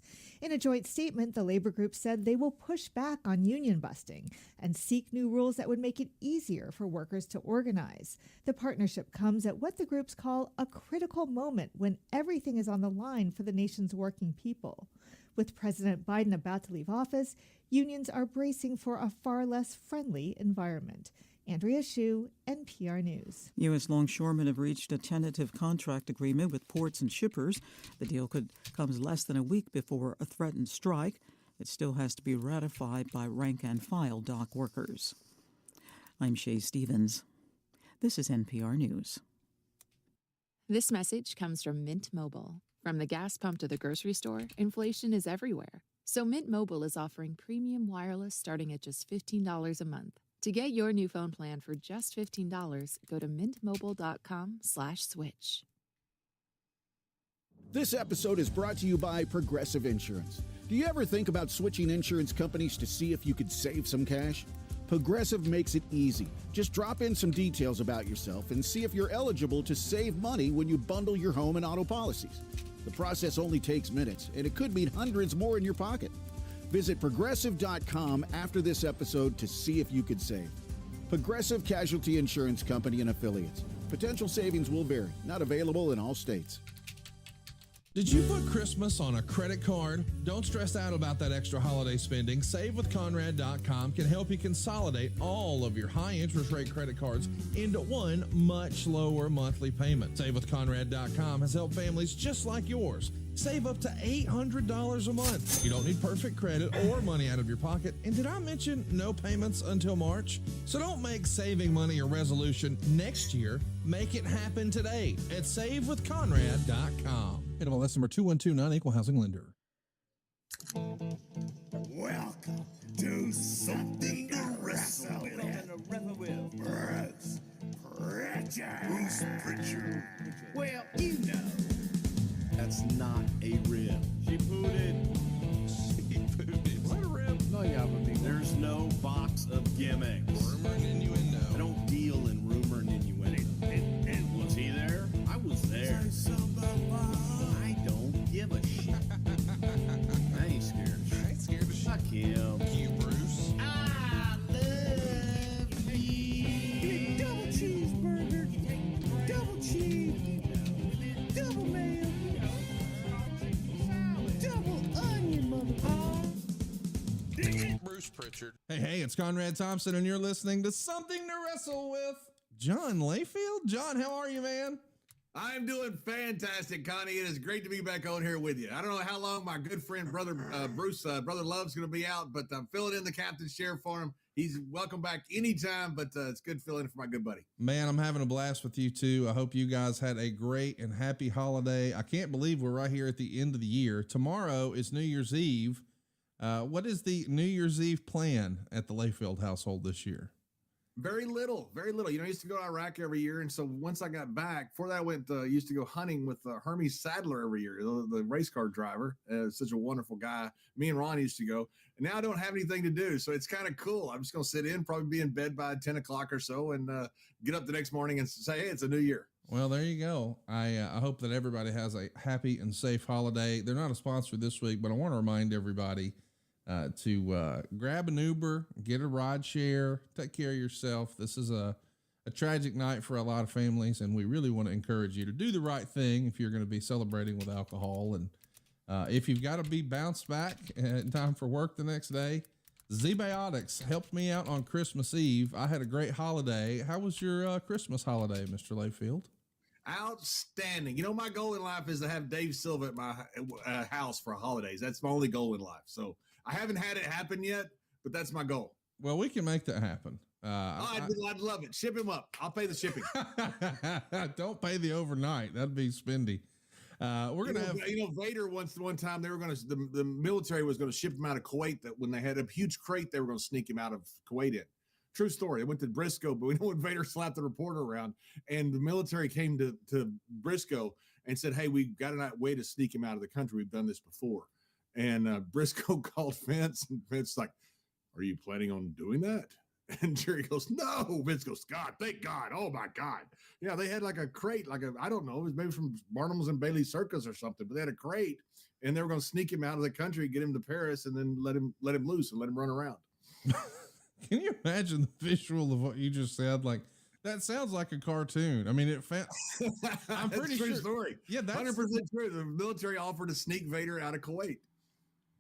In a joint statement, the labor group said they will push back on union busting and seek new rules that would make it easier for workers to organize. The partnership comes at what the groups call a critical moment when everything is on the line for the nation's working people. With President Biden about to leave office, unions are bracing for a far less friendly environment. Andrea Hsu, NPR News. U.S. longshoremen have reached a tentative contract agreement with ports and shippers. The deal comes less than a week before a threatened strike. It still has to be ratified by rank-and-file dock workers. I'm Shay Stevens. This is NPR News. This message comes from Mint Mobile. From the gas pump to the grocery store, inflation is everywhere. So Mint Mobile is offering premium wireless starting at just $15 a month. To get your new phone plan for just $15, go to mintmobile.com/switch. This episode is brought to you by Progressive Insurance. Do you ever think about switching insurance companies to see if you could save some cash? Progressive makes it easy. Just drop in some details about yourself and see if you're eligible to save money when you bundle your home and auto policies. The process only takes minutes, and it could mean hundreds more in your pocket. Visit Progressive.com after this episode to see if you could save. Progressive Casualty Insurance Company and Affiliates. Potential savings will vary. Not available in all states. Did you put Christmas on a credit card? Don't stress out about that extra holiday spending. SaveWithConrad.com can help you consolidate all of your high interest rate credit cards into one much lower monthly payment. SaveWithConrad.com has helped families just like yours save up to $800 a month. You don't need perfect credit or money out of your pocket. And did I mention no payments until March? So don't make saving money a resolution next year. Make it happen today at SaveWithConrad.com. NMLS number 2129, Equal Housing Lender. Welcome to Something to Wrestle with. Bruce Pritchard. Well, you know. That's not a rib. She pooted. What a rib? No, yeah, but there's no box of gimmicks. Rumor and innuendo. I don't deal in rumor and innuendo. And was he there? I was there. I don't give a shit. I ain't scared. I ain't scared of shit. Fuck him. You, Bruce. I love you. Double cheeseburger. Double cheese. Double mayo. Double onion, motherfucker. Bruce Pritchard. Hey, it's Conrad Thompson, and you're listening to Something to Wrestle with. John Layfield? John, how are you, man? I'm doing fantastic, Connie. It is great to be back on here with you. I don't know how long my good friend, Brother Love's going to be out, but I'm filling in the captain's chair for him. He's welcome back anytime, but it's good filling in for my good buddy. Man, I'm having a blast with you, too. I hope you guys had a great and happy holiday. I can't believe we're right here at the end of the year. Tomorrow is New Year's Eve. What is the New Year's Eve plan at the Layfield household this year? Very little. You know, I used to go to Iraq every year. And so once I got back, before that, I used to go hunting with Hermes Sadler every year, the race car driver. Such a wonderful guy. Me and Ron used to go. And now I don't have anything to do. So it's kind of cool. I'm just going to sit in, probably be in bed by 10 o'clock or so, and get up the next morning and say, hey, it's a new year. Well, there you go. I hope that everybody has a happy and safe holiday. They're not a sponsor this week, but I want to remind everybody to grab an Uber, get a ride share, take care of yourself. This is a tragic night for a lot of families, and we really want to encourage you to do the right thing if you're going to be celebrating with alcohol. And if you've got to be bounced back in time for work the next day, Z-Biotics helped me out on Christmas Eve. I had a great holiday. How was your Christmas holiday, Mr. Layfield? Outstanding. You know, my goal in life is to have Dave Silva at my house for holidays. That's my only goal in life. So I haven't had it happen yet, but that's my goal. Well, we can make that happen. I'd love it. Ship him up. I'll pay the shipping. Don't pay the overnight. That'd be spendy. We're going to have, Vader one time they were going to, the military was going to ship him out of Kuwait, that when they had a huge crate, they were going to sneak him out of Kuwait in. True story. I went to Briscoe, but we know when Vader slapped the reporter around, and the military came to Briscoe and said, "Hey, we got a way to sneak him out of the country. We've done this before." And Briscoe called Vince, and Vince like, "Are you planning on doing that?" And Jerry goes, "No." Vince goes, "God, thank God. Oh my God." Yeah, they had like a crate, I don't know, it was maybe from Barnum's and Bailey Circus or something, but they had a crate, and they were going to sneak him out of the country, get him to Paris, and then let him loose and let him run around. Can you imagine the visual of what you just said? Like, that sounds like a cartoon. I mean, I'm pretty true sure. Story. Yeah, that's 100% true. The military offered to sneak Vader out of Kuwait.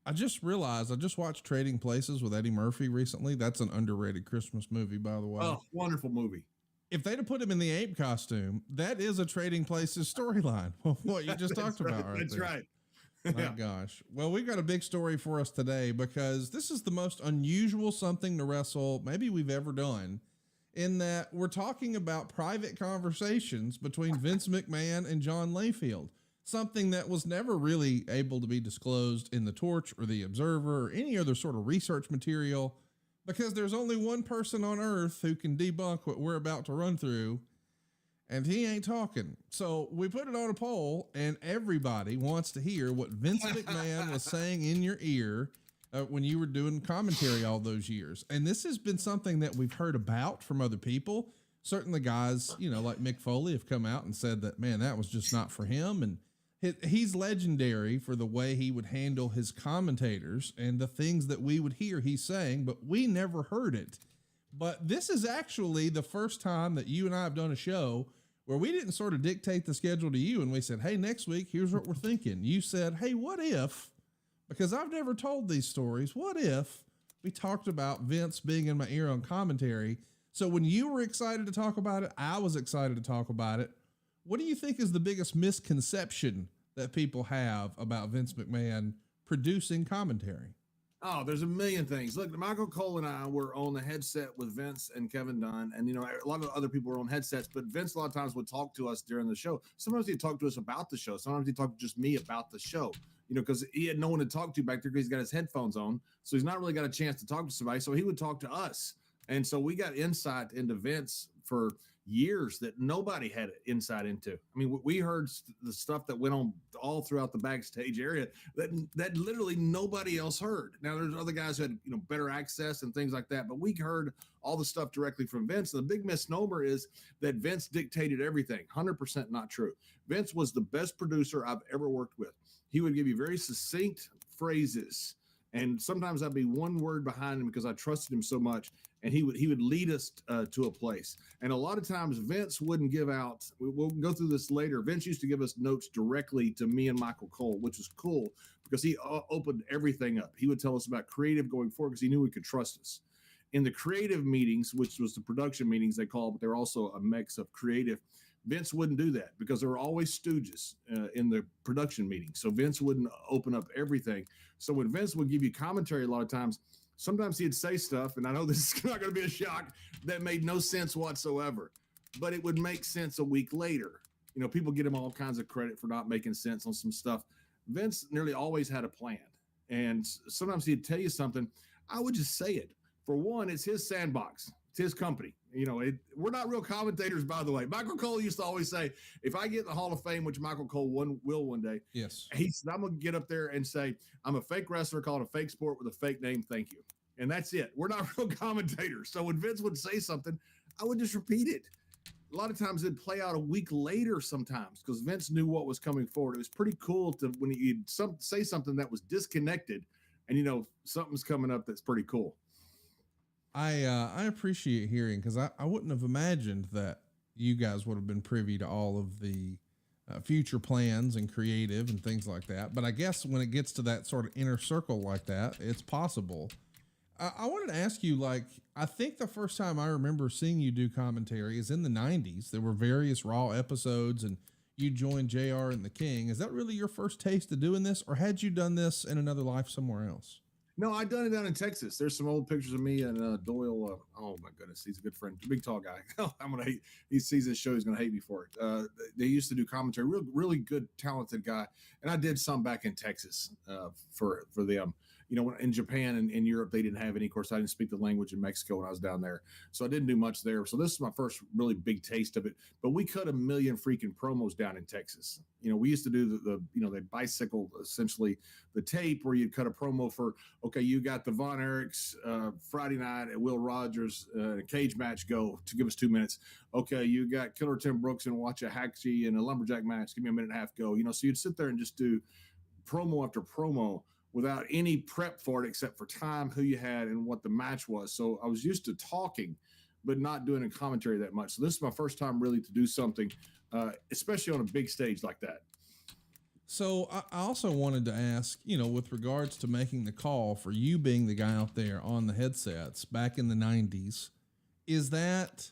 I just realized I just watched Trading Places with Eddie Murphy recently. That's an underrated Christmas movie, by the way. Oh, wonderful movie. If they'd have put him in the ape costume, that is a Trading Places storyline. What you just talked about right That's there. right. My gosh. Well, we've got a big story for us today because this is the most unusual something to wrestle maybe we've ever done, in that we're talking about private conversations between Vince McMahon and John Layfield, something that was never really able to be disclosed in the Torch or the Observer or any other sort of research material, because there's only one person on earth who can debunk what we're about to run through, and he ain't talking. So we put it on a poll, and everybody wants to hear what Vince McMahon was saying in your ear when you were doing commentary all those years. And this has been something that we've heard about from other people. Certainly guys, like Mick Foley have come out and said that, man, that was just not for him. And he's legendary for the way he would handle his commentators and the things that we would hear he's saying, but we never heard it. But this is actually the first time that you and I have done a show where we didn't sort of dictate the schedule to you and we said, hey, next week, here's what we're thinking. You said, hey, what if, because I've never told these stories, what if we talked about Vince being in my ear on commentary? So when you were excited to talk about it, I was excited to talk about it. What do you think is the biggest misconception that people have about Vince McMahon producing commentary? Oh, there's a million things. Look, Michael Cole and I were on the headset with Vince and Kevin Dunn, and a lot of other people were on headsets, but Vince a lot of times would talk to us during the show. Sometimes he'd talk to us about the show. Sometimes he'd talk to just me about the show, because he had no one to talk to back there because he's got his headphones on. So he's not really got a chance to talk to somebody. So he would talk to us. And so we got insight into Vince for years that nobody had insight into. I mean, we heard the stuff that went on all throughout the backstage area that literally nobody else heard. Now there's other guys who had, better access and things like that, but we heard all the stuff directly from Vince. And the big misnomer is that Vince dictated everything. 100% not true. Vince was the best producer I've ever worked with. He would give you very succinct phrases, and sometimes I'd be one word behind him because I trusted him so much. And he would lead us to a place. And a lot of times Vince wouldn't give out, we'll go through this later. Vince used to give us notes directly to me and Michael Cole, which was cool because he opened everything up. He would tell us about creative going forward because he knew we could trust us. In the creative meetings, which was the production meetings they call, but they're also a mix of creative, Vince wouldn't do that because there were always stooges in the production meetings. So Vince wouldn't open up everything. So when Vince would give you commentary a lot of times, sometimes he'd say stuff, and I know this is not going to be a shock, that made no sense whatsoever, but it would make sense a week later. People get him all kinds of credit for not making sense on some stuff. Vince nearly always had a plan, and sometimes he'd tell you something. I would just say it. For one, it's his sandbox. It's his company. We're not real commentators, by the way. Michael Cole used to always say, if I get in the Hall of Fame, which Michael Cole will one day, yes, he said, I'm going to get up there and say, I'm a fake wrestler called a fake sport with a fake name. Thank you. And that's it. We're not real commentators. So when Vince would say something, I would just repeat it. A lot of times it'd play out a week later sometimes because Vince knew what was coming forward. It was pretty cool to when he'd say something that was disconnected and, something's coming up that's pretty cool. I appreciate hearing, because I wouldn't have imagined that you guys would have been privy to all of the future plans and creative and things like that. But I guess when it gets to that sort of inner circle like that, it's possible. I wanted to ask you, I think the first time I remember seeing you do commentary is in the 90s. There were various Raw episodes and you joined JR and the King. Is that really your first taste of doing this, or had you done this in another life somewhere else? No, I'd done it down in Texas. There's some old pictures of me and Doyle. Oh my goodness, he's a good friend, big tall guy. I'm gonna hate. He sees this show, he's gonna hate me for it. They used to do commentary, really good, talented guy, and I did some back in Texas for them. in Japan and in Europe, they didn't have any. Of course, I didn't speak the language in Mexico when I was down there, so I didn't do much there. So this is my first really big taste of it. But we cut a million freaking promos down in Texas. We used to do they bicycle essentially the tape where you'd cut a promo for, okay, you got the Von Erichs Friday night at Will Rogers cage match, go to give us 2 minutes. Okay, you got Killer Tim Brooks and Waxahachie and a lumberjack match, give me a minute and a half, go. So you'd sit there and just do promo after promo without any prep for it except for time, who you had, and what the match was. So I was used to talking, but not doing a commentary that much. So this is my first time really to do something, especially on a big stage like that. So I also wanted to ask, with regards to making the call, for you being the guy out there on the headsets back in the 90s, is that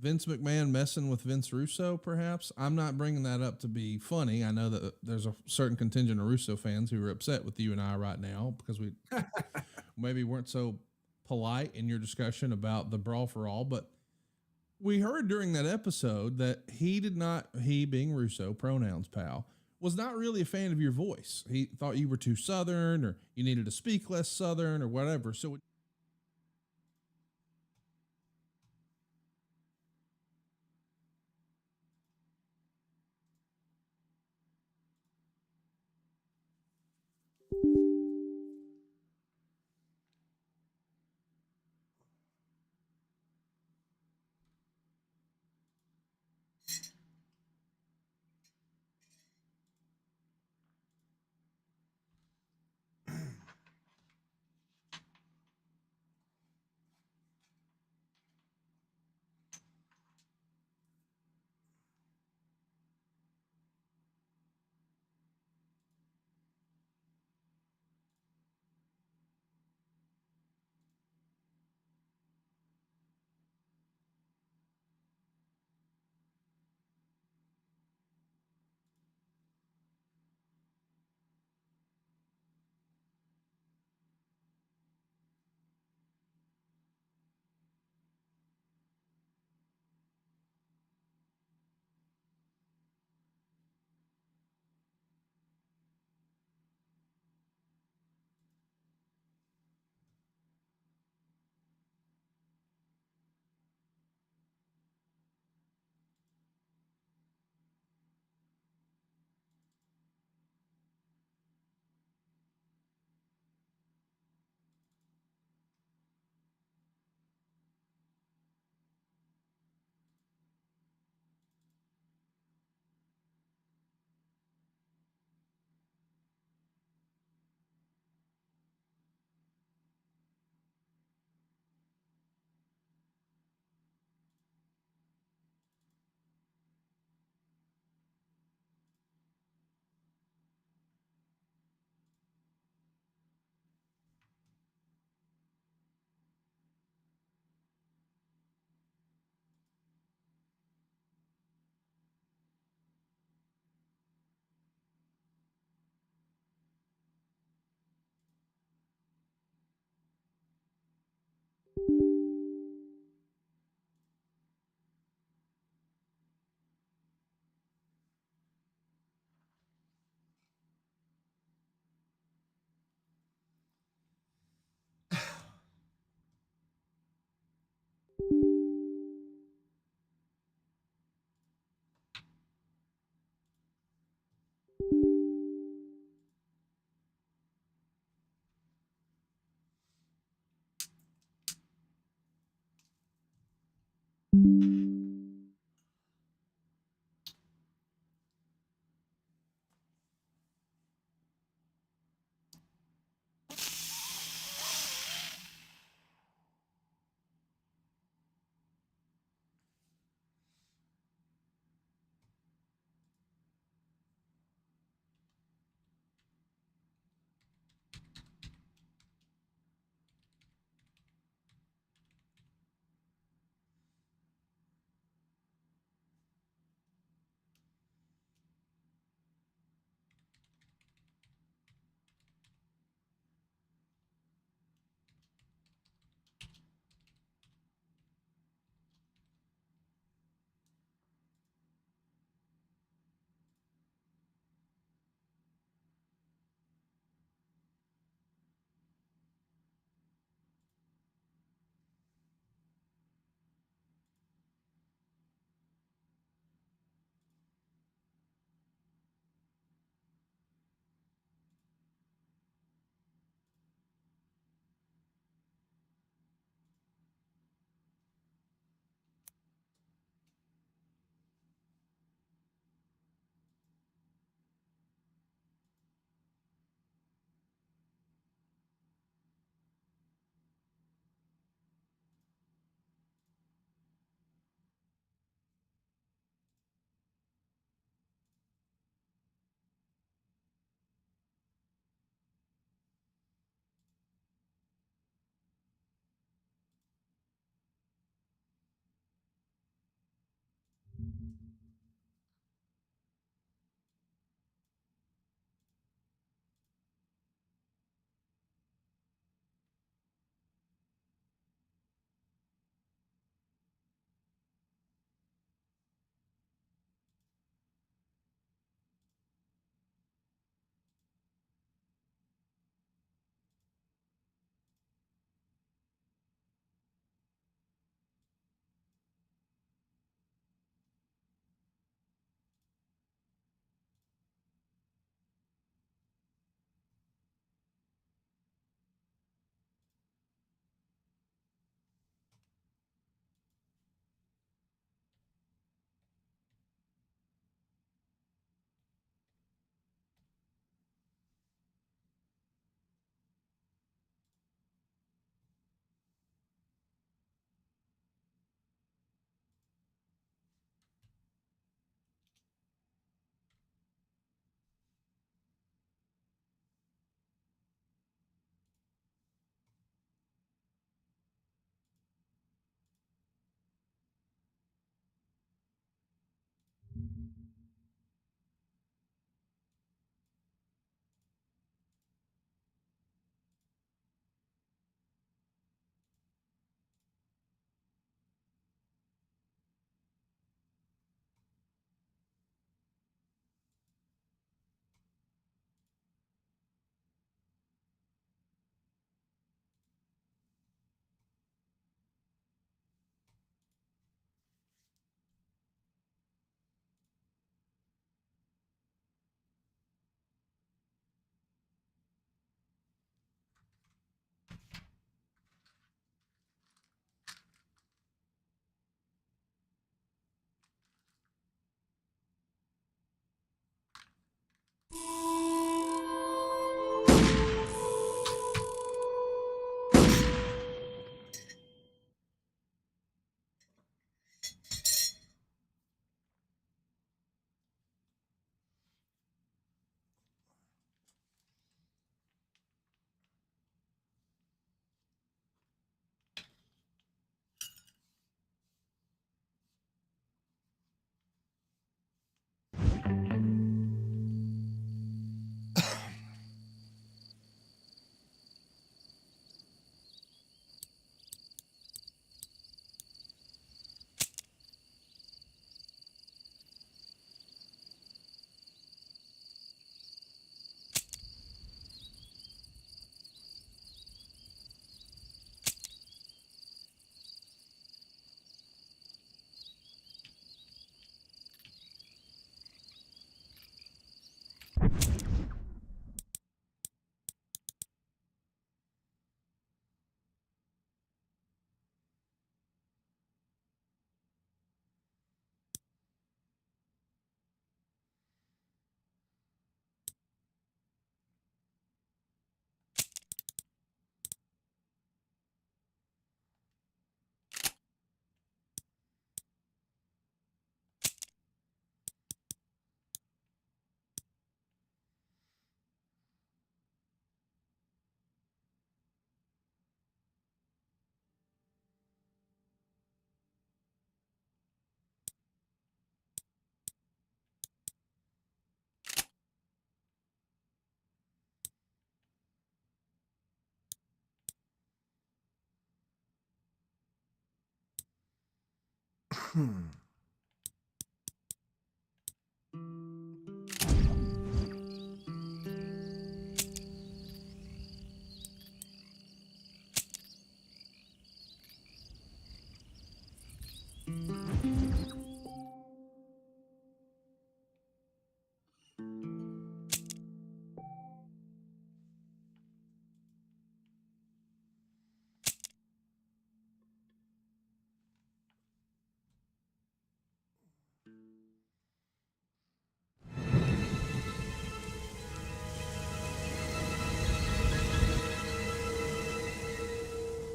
Vince McMahon messing with Vince Russo, perhaps? I'm not bringing that up to be funny. I know that there's a certain contingent of Russo fans who are upset with you and I right now because we maybe weren't so polite in your discussion about the Brawl for All, but we heard during that episode that he being Russo, pronouns pal, was not really a fan of your voice. He thought you were too Southern, or you needed to speak less Southern, or whatever. So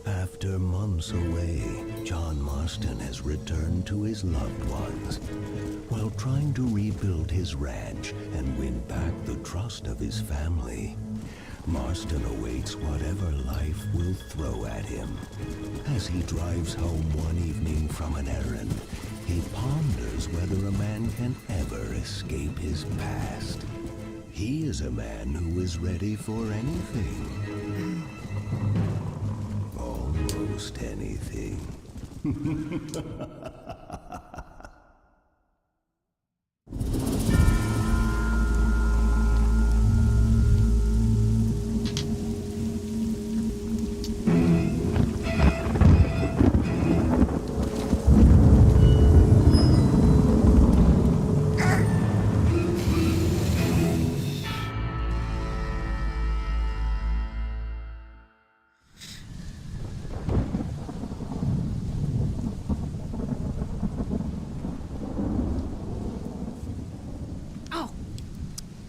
After months away, John Marston has returned to his loved ones. While trying to rebuild his ranch and win back the trust of his family, Marston awaits whatever life will throw at him. As he drives home one evening from an errand, he ponders whether a man can ever escape his past. He is a man who is ready for anything. Almost anything.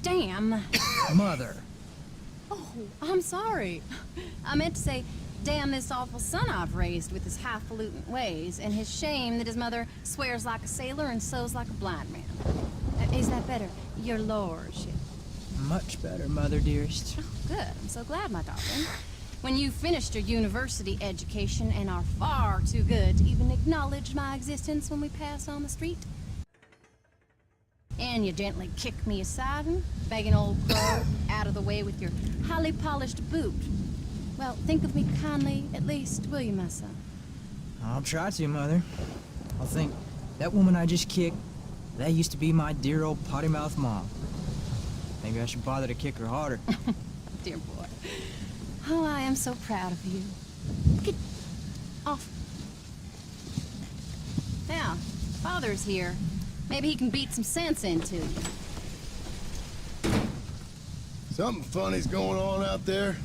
Damn. Mother. Oh, I'm sorry. I meant to say, damn this awful son I've raised with his highfalutin ways, and his shame that his mother swears like a sailor and sews like a blind man. Is that better, your lordship? Much better, Mother dearest. Oh, good. I'm so glad, my darling. When you've finished your university education and are far too good to even acknowledge my existence when we pass on the street, and you gently kick me aside and begging old Crow out of the way with your highly polished boot. Well, think of me kindly, at least, will you, my son? I'll try to, Mother. I'll think, that woman I just kicked, that used to be my dear old potty-mouthed mom. Maybe I should bother to kick her harder. Dear boy. Oh, I am so proud of you. Get off. Now, Father's here. Maybe he can beat some sense into you. Something funny's going on out there.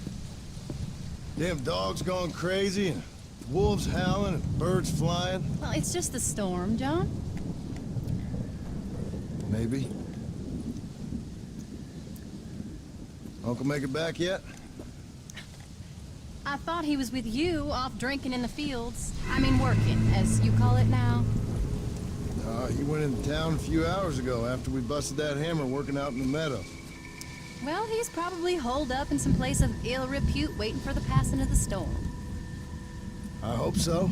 Damn dogs gone crazy, and wolves howling, and birds flying. Well, it's just the storm, John. Maybe. Uncle make it back yet? I thought he was with you, off drinking in the fields. I mean working, as you call it now. He went into town a few hours ago after we busted that hammer working out in the meadow. Well, he's probably holed up in some place of ill repute waiting for the passing of the storm. I hope so.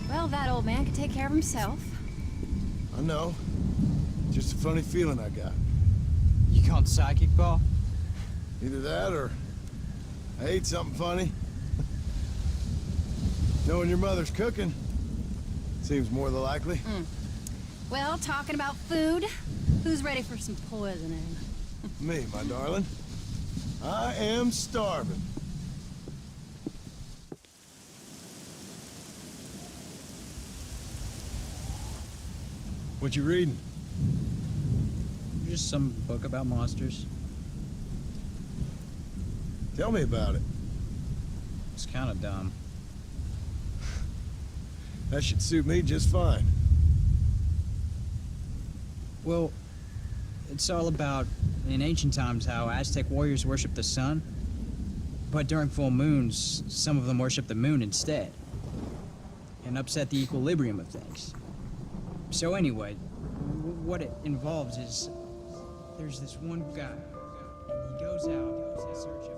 Well, that old man can take care of himself. I know. Just a funny feeling I got. You called psychic, Paul? Either that or I ate something funny. Knowing your mother's cooking seems more than likely. Well, talking about food, who's ready for some poisoning? Me, my darling. I am starving. What you reading? Just some book about monsters. Tell me about it. It's kind of dumb. That should suit me just fine. Well, it's all about, in ancient times, how Aztec warriors worshiped the sun. But during full moons, some of them worship the moon instead. And upset the equilibrium of things. So anyway, what it involves is, there's this one guy, and he goes out in search of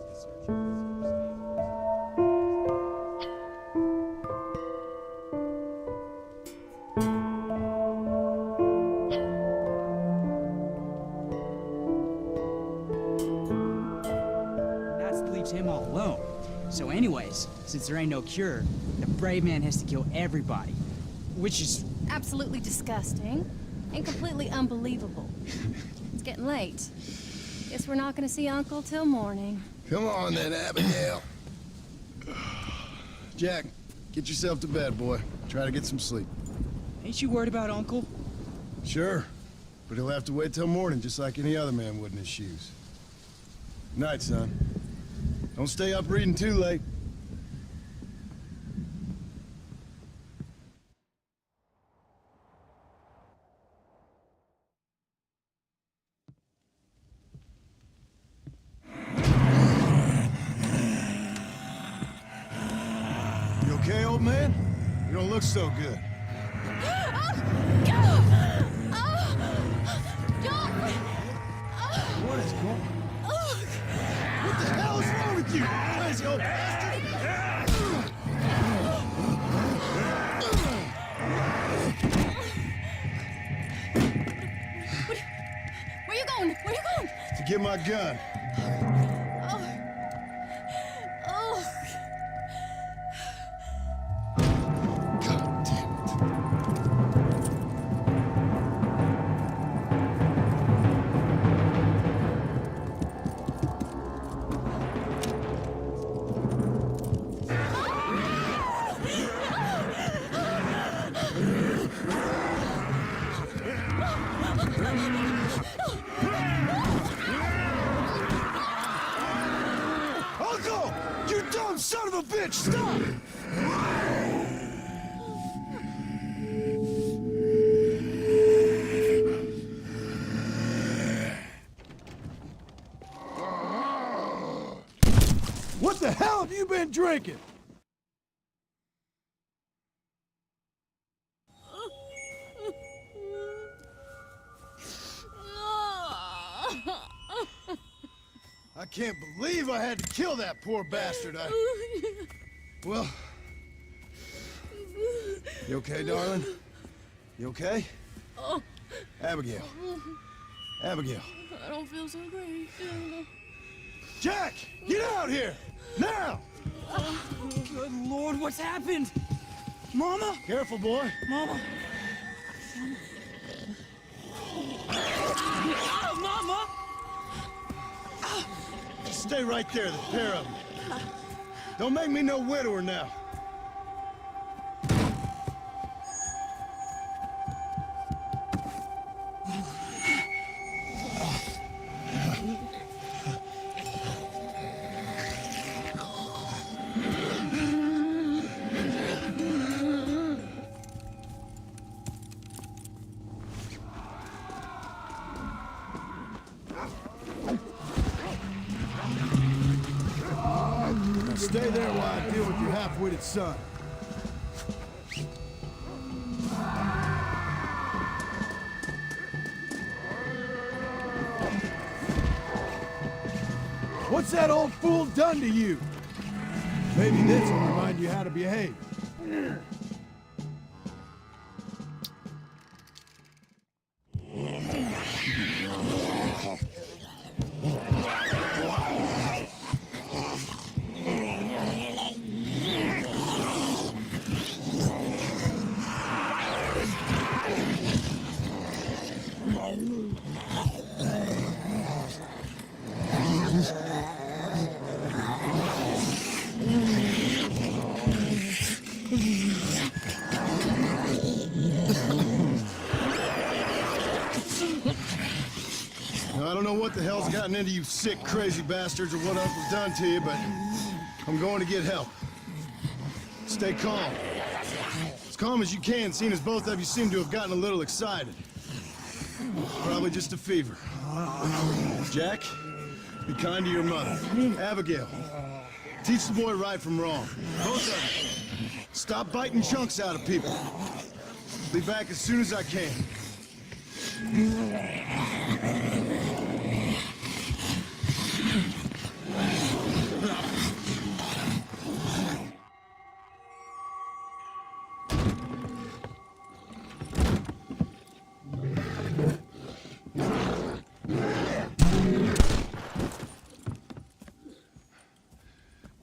him all alone. So anyways, since there ain't no cure, the brave man has to kill everybody. Which is... absolutely disgusting. And completely unbelievable. It's getting late. Guess we're not gonna see Uncle till morning. Come on then, Abigail. Jack, get yourself to bed, boy. Try to get some sleep. Ain't you worried about Uncle? Sure. But he'll have to wait till morning, just like any other man would in his shoes. Night, son. Don't stay up reading too late. You okay, old man? You don't look so good. What is going on? What the hell is wrong with you? Crazy old bastard! Where you going? Where you going? To get my gun. God damn it. Uncle! You dumb son of a bitch! Stop! What the hell have you been drinking? I can't believe I had to kill that poor bastard. Well... You okay, darling? You okay? Abigail. Abigail. I don't feel so great. Jack! Get out here! Now! Good Lord, what's happened? Mama? Careful, boy. Mama? Mama? Just stay right there, the pair of them. Don't make me no widower now. stay there while I deal with your half-witted son. What's that old fool done to you? Maybe this will remind you how to behave. Now, I don't know what the hell's gotten into you sick, crazy bastards or what Uncle's done to you, but I'm going to get help. Stay calm. As calm as you can, seeing as both of you seem to have gotten a little excited. Probably just a fever. Jack, be kind to your mother. Abigail, teach the boy right from wrong. Both of you, stop biting chunks out of people. Be back as soon as I can.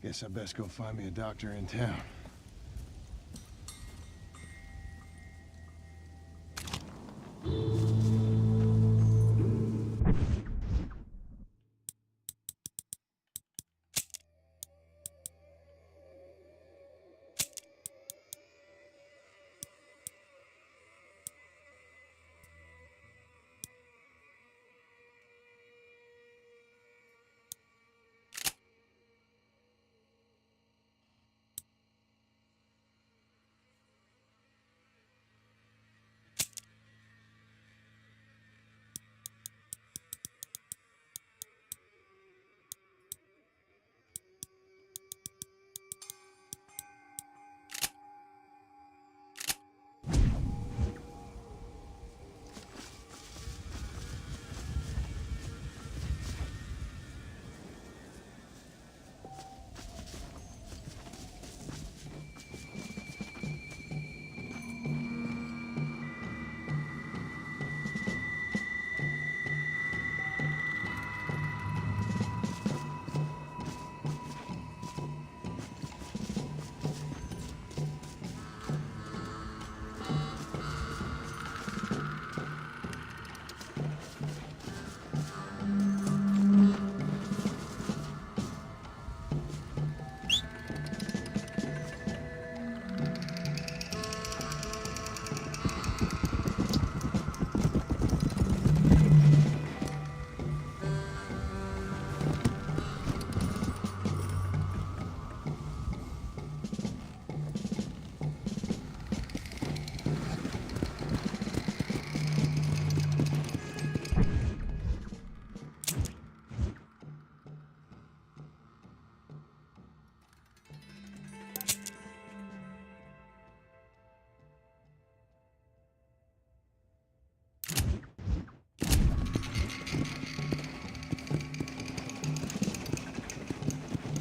Guess I best go find me a doctor in town.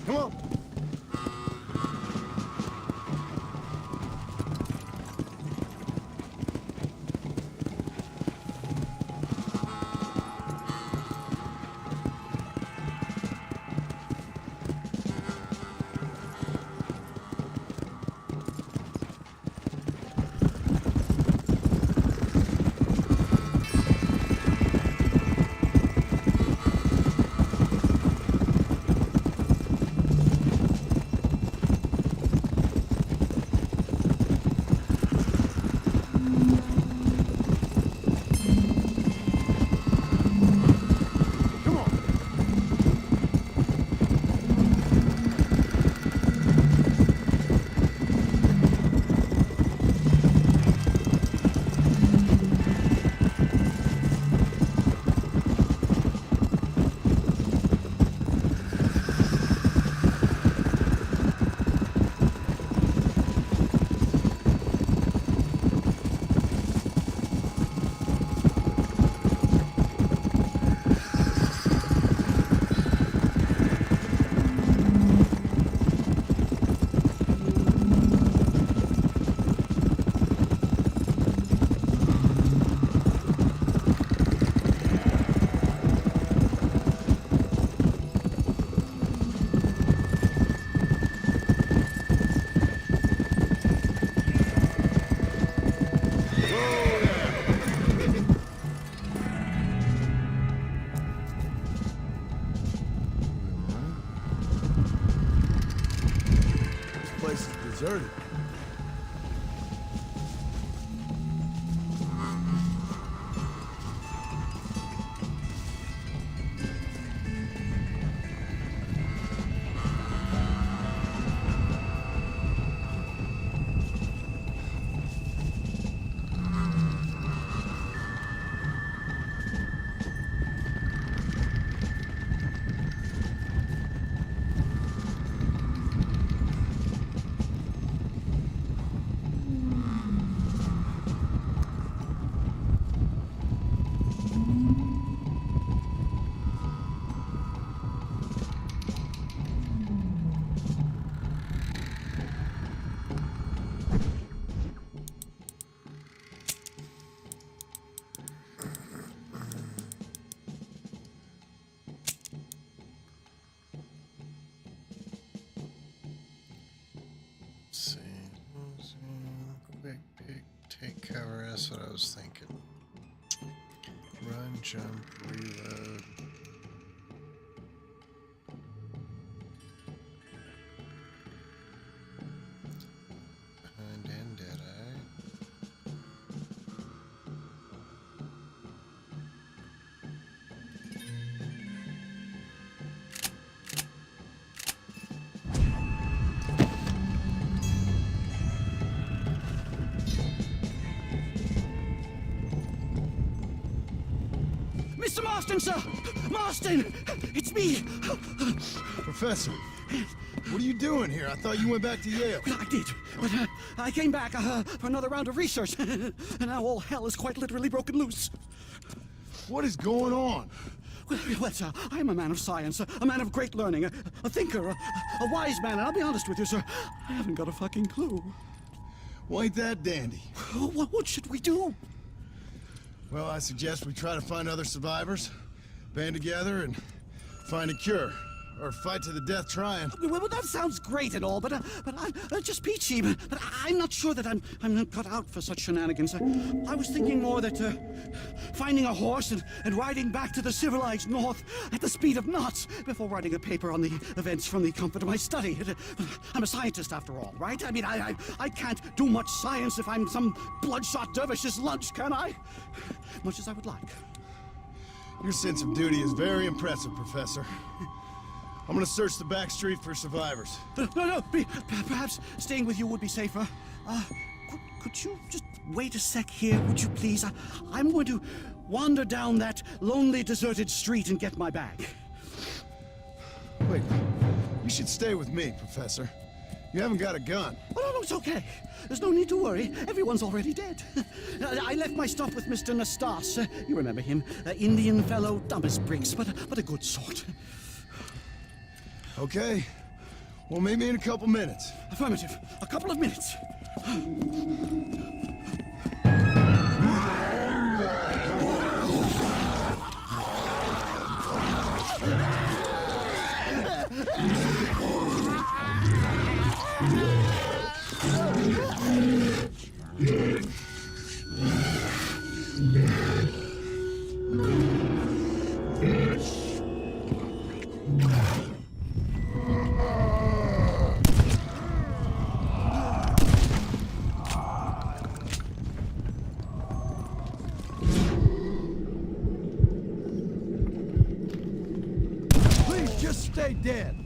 Come on. cover. That's what I was thinking. Run, jump, reload. Behind and Deadeye. Mr. Marston, sir! Marston! It's me! Professor, what are you doing here? I thought you went back to Yale. I did, but I came back for another round of research, and now all hell is quite literally broken loose. What is going on? Well, sir, I am a man of science, a man of great learning, a thinker, a wise man, and I'll be honest with you, sir, I haven't got a fucking clue. Well, ain't that dandy? What should we do? Well, I suggest we try to find other survivors, band together, and find a cure. Or fight to the death trying. Well, that sounds great and all, but I'm just peachy. But I'm not sure that I'm not cut out for such shenanigans. I was thinking more that finding a horse and riding back to the civilized north at the speed of knots before writing a paper on the events from the comfort of my study. I'm a scientist after all, right? I mean, I can't do much science if I'm some bloodshot dervish's lunch, can I? Much as I would like. Your sense of duty is very impressive, Professor. I'm gonna search the back street for survivors. No, perhaps staying with you would be safer. Could you just wait a sec here, would you please? I'm going to wander down that lonely, deserted street and get my bag. Wait, you should stay with me, Professor. You haven't got a gun. Oh, no, it's okay. There's no need to worry. Everyone's already dead. I left my stuff with Mr. Nastas. You remember him. Indian fellow, dumb as bricks, but a good sort. Okay. Well, meet me in a couple minutes. Affirmative. A couple of minutes. Please just stay dead.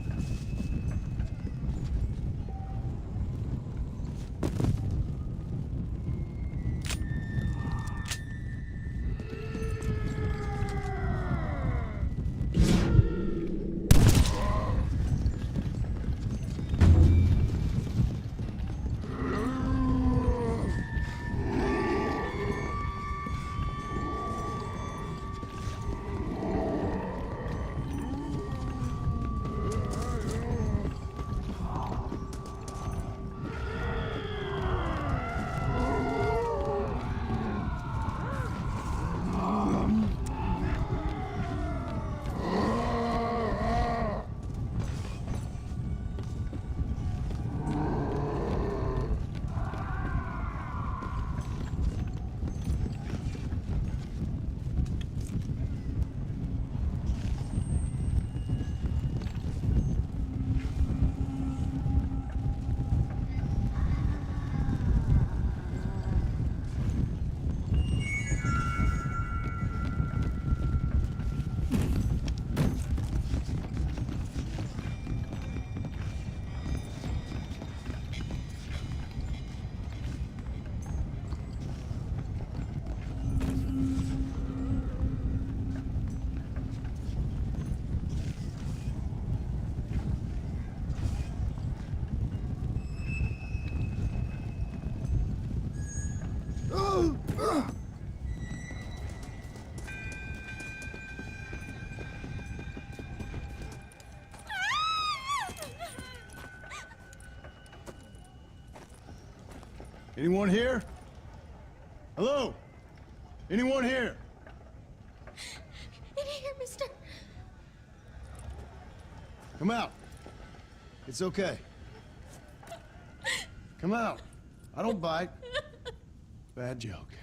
Anyone here? Hello? Anyone here? In here, mister. Come out. It's okay. Come out. I don't bite. Bad joke.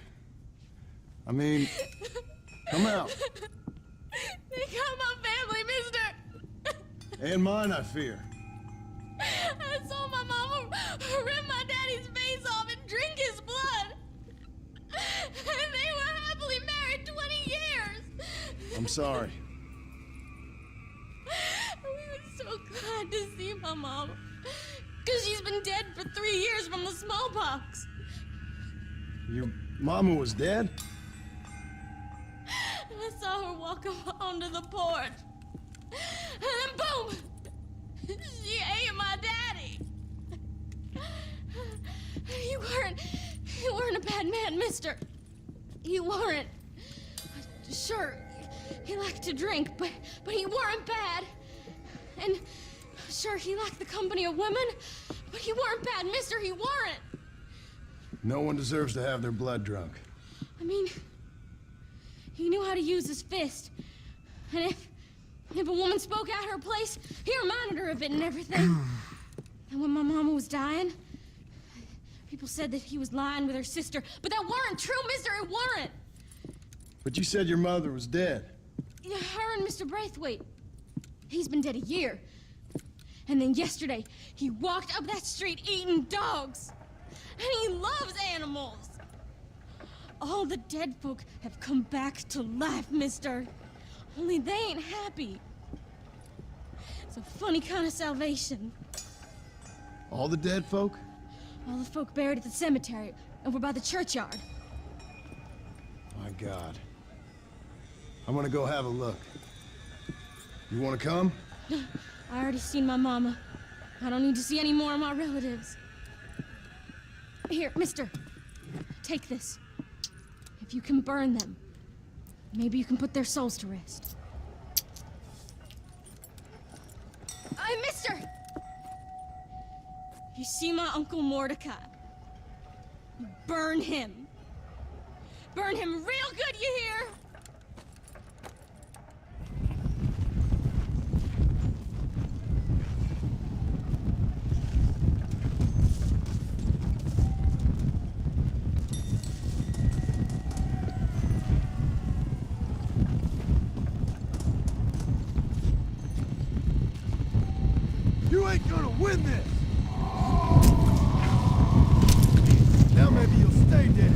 I mean, come out. They got my family, mister. And mine, I fear. I saw my mama rip my daddy's face off and drink his blood. And they were happily married 20 years. I'm sorry. We were so glad to see my mama. Because she's been dead for 3 years from the smallpox. Your mama was dead? And I saw her walk up onto the porch. And then boom! She ate my daddy. You weren't a bad man, mister. You weren't. Sure, he liked to drink, but he weren't bad. And sure, he liked the company of women, but he weren't bad, mister. He weren't. No one deserves to have their blood drunk. I mean, he knew how to use his fist. And if a woman spoke at her place, he reminded her of it and everything. And when my mama was dying, people said that he was lying with her sister, but that weren't true, mister. It weren't. But you said your mother was dead. Yeah, her and Mr. Braithwaite. He's been dead a year. And then yesterday, he walked up that street eating dogs. And he loves animals. All the dead folk have come back to life, mister. Only they ain't happy. It's a funny kind of salvation. All the dead folk? All the folk buried at the cemetery over by the churchyard. My God. I'm gonna go have a look. You wanna come? I already seen my mama. I don't need to see any more of my relatives. Here, mister. Take this. If you can burn them, maybe you can put their souls to rest. Mister! You see my Uncle Mordecai? Burn him. Burn him real good, you hear? You ain't gonna win this! Now maybe you'll stay dead.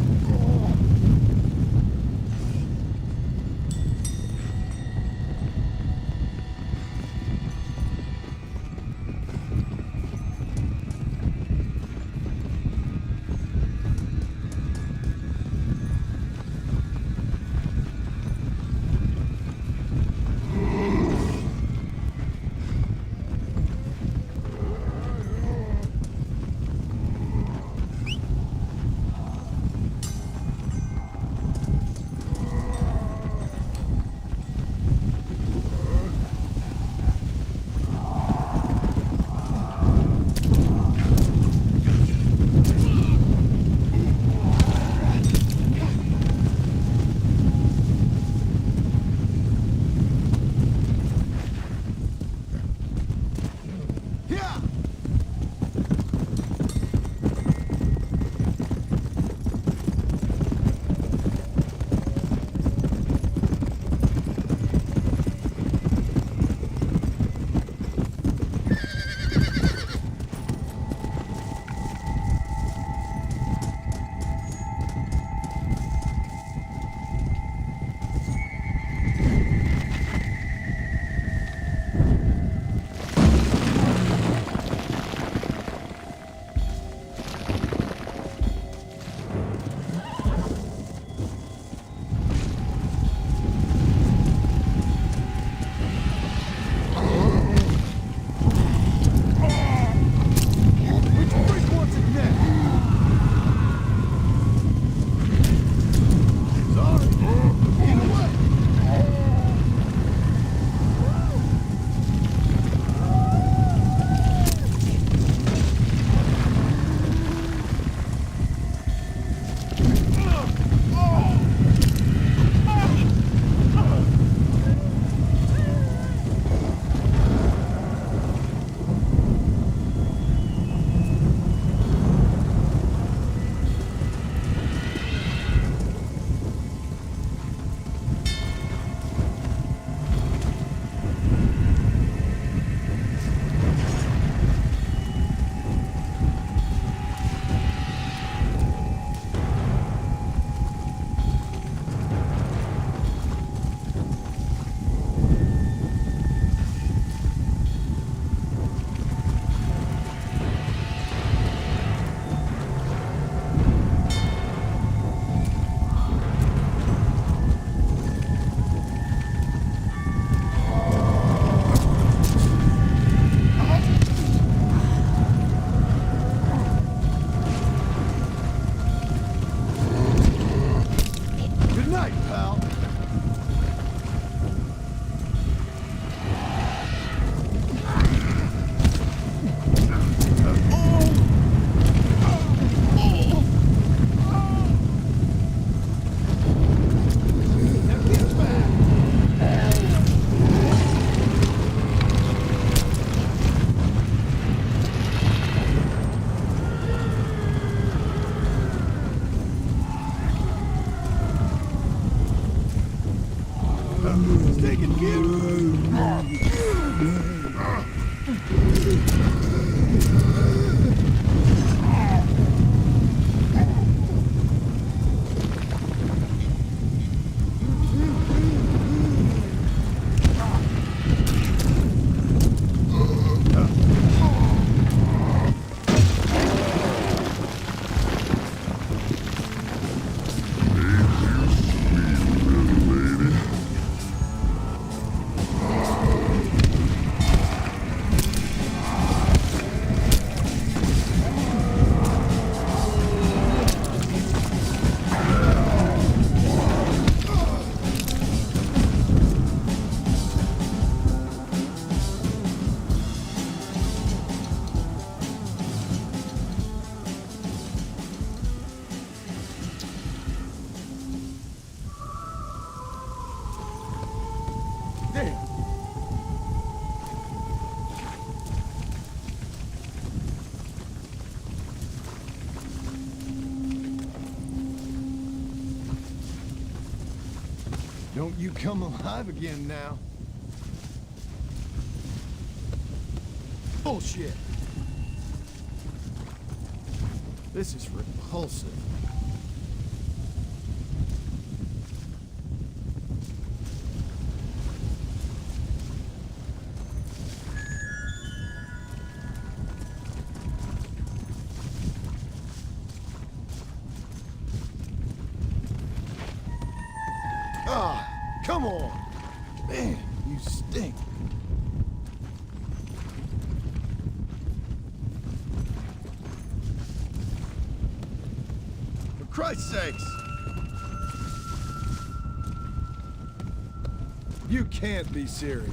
It's taking Don't you come alive again now. Bullshit. This is repulsive. Ah, come on. Man, you stink. For Christ's sakes. You can't be serious.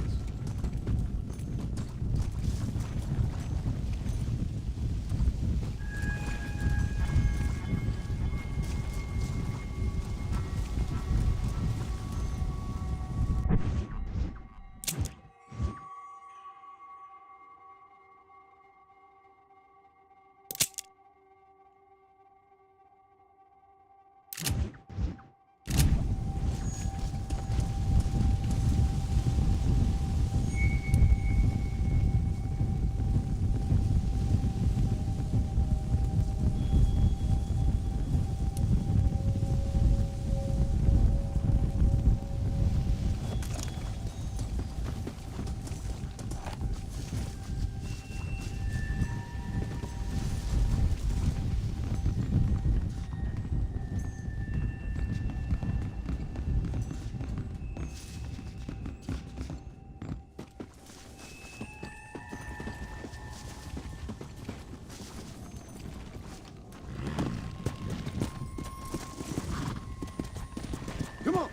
Come on.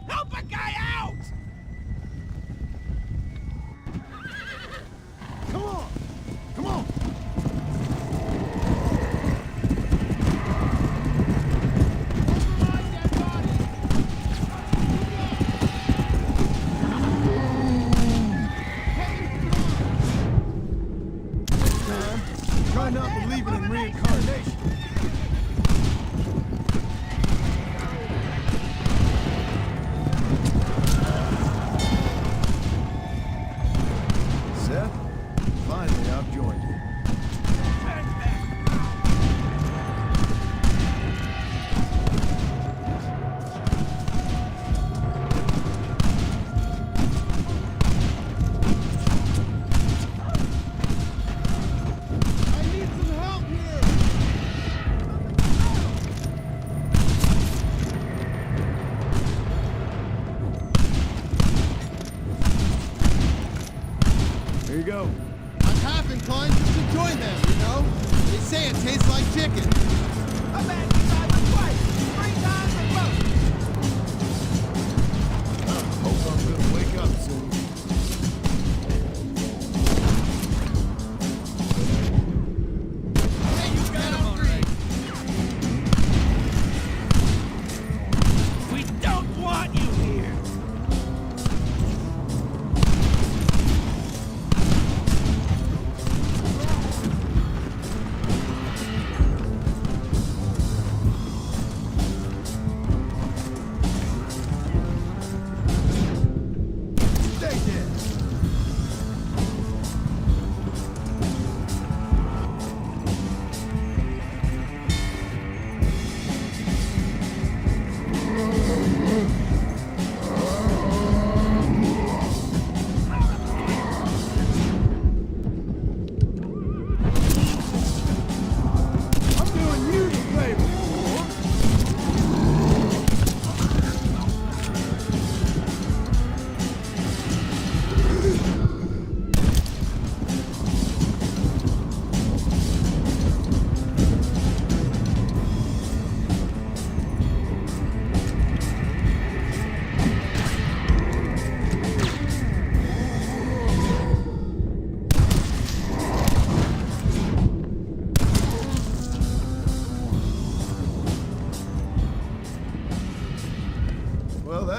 Help a guy out! Come on. Come on. Try not believing in reincarnation. Seth, finally I've joined you. Here you go. I'm half inclined just to join them, you know? They say it tastes like chicken. A man decides to fight 3 times a month. Hope I'm gonna wake up soon. Hey, you got him all right. We don't want you here!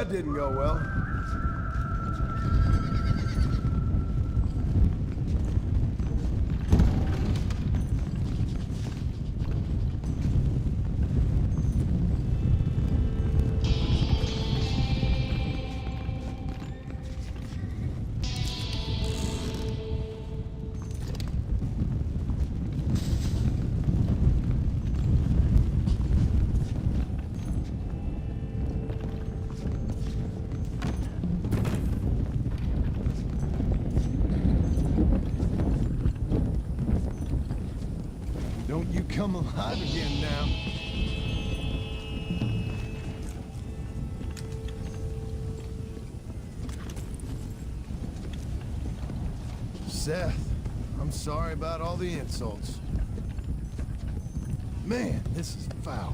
that didn't go well. Don't you come alive again now. Seth, I'm sorry about all the insults. Man, this is foul.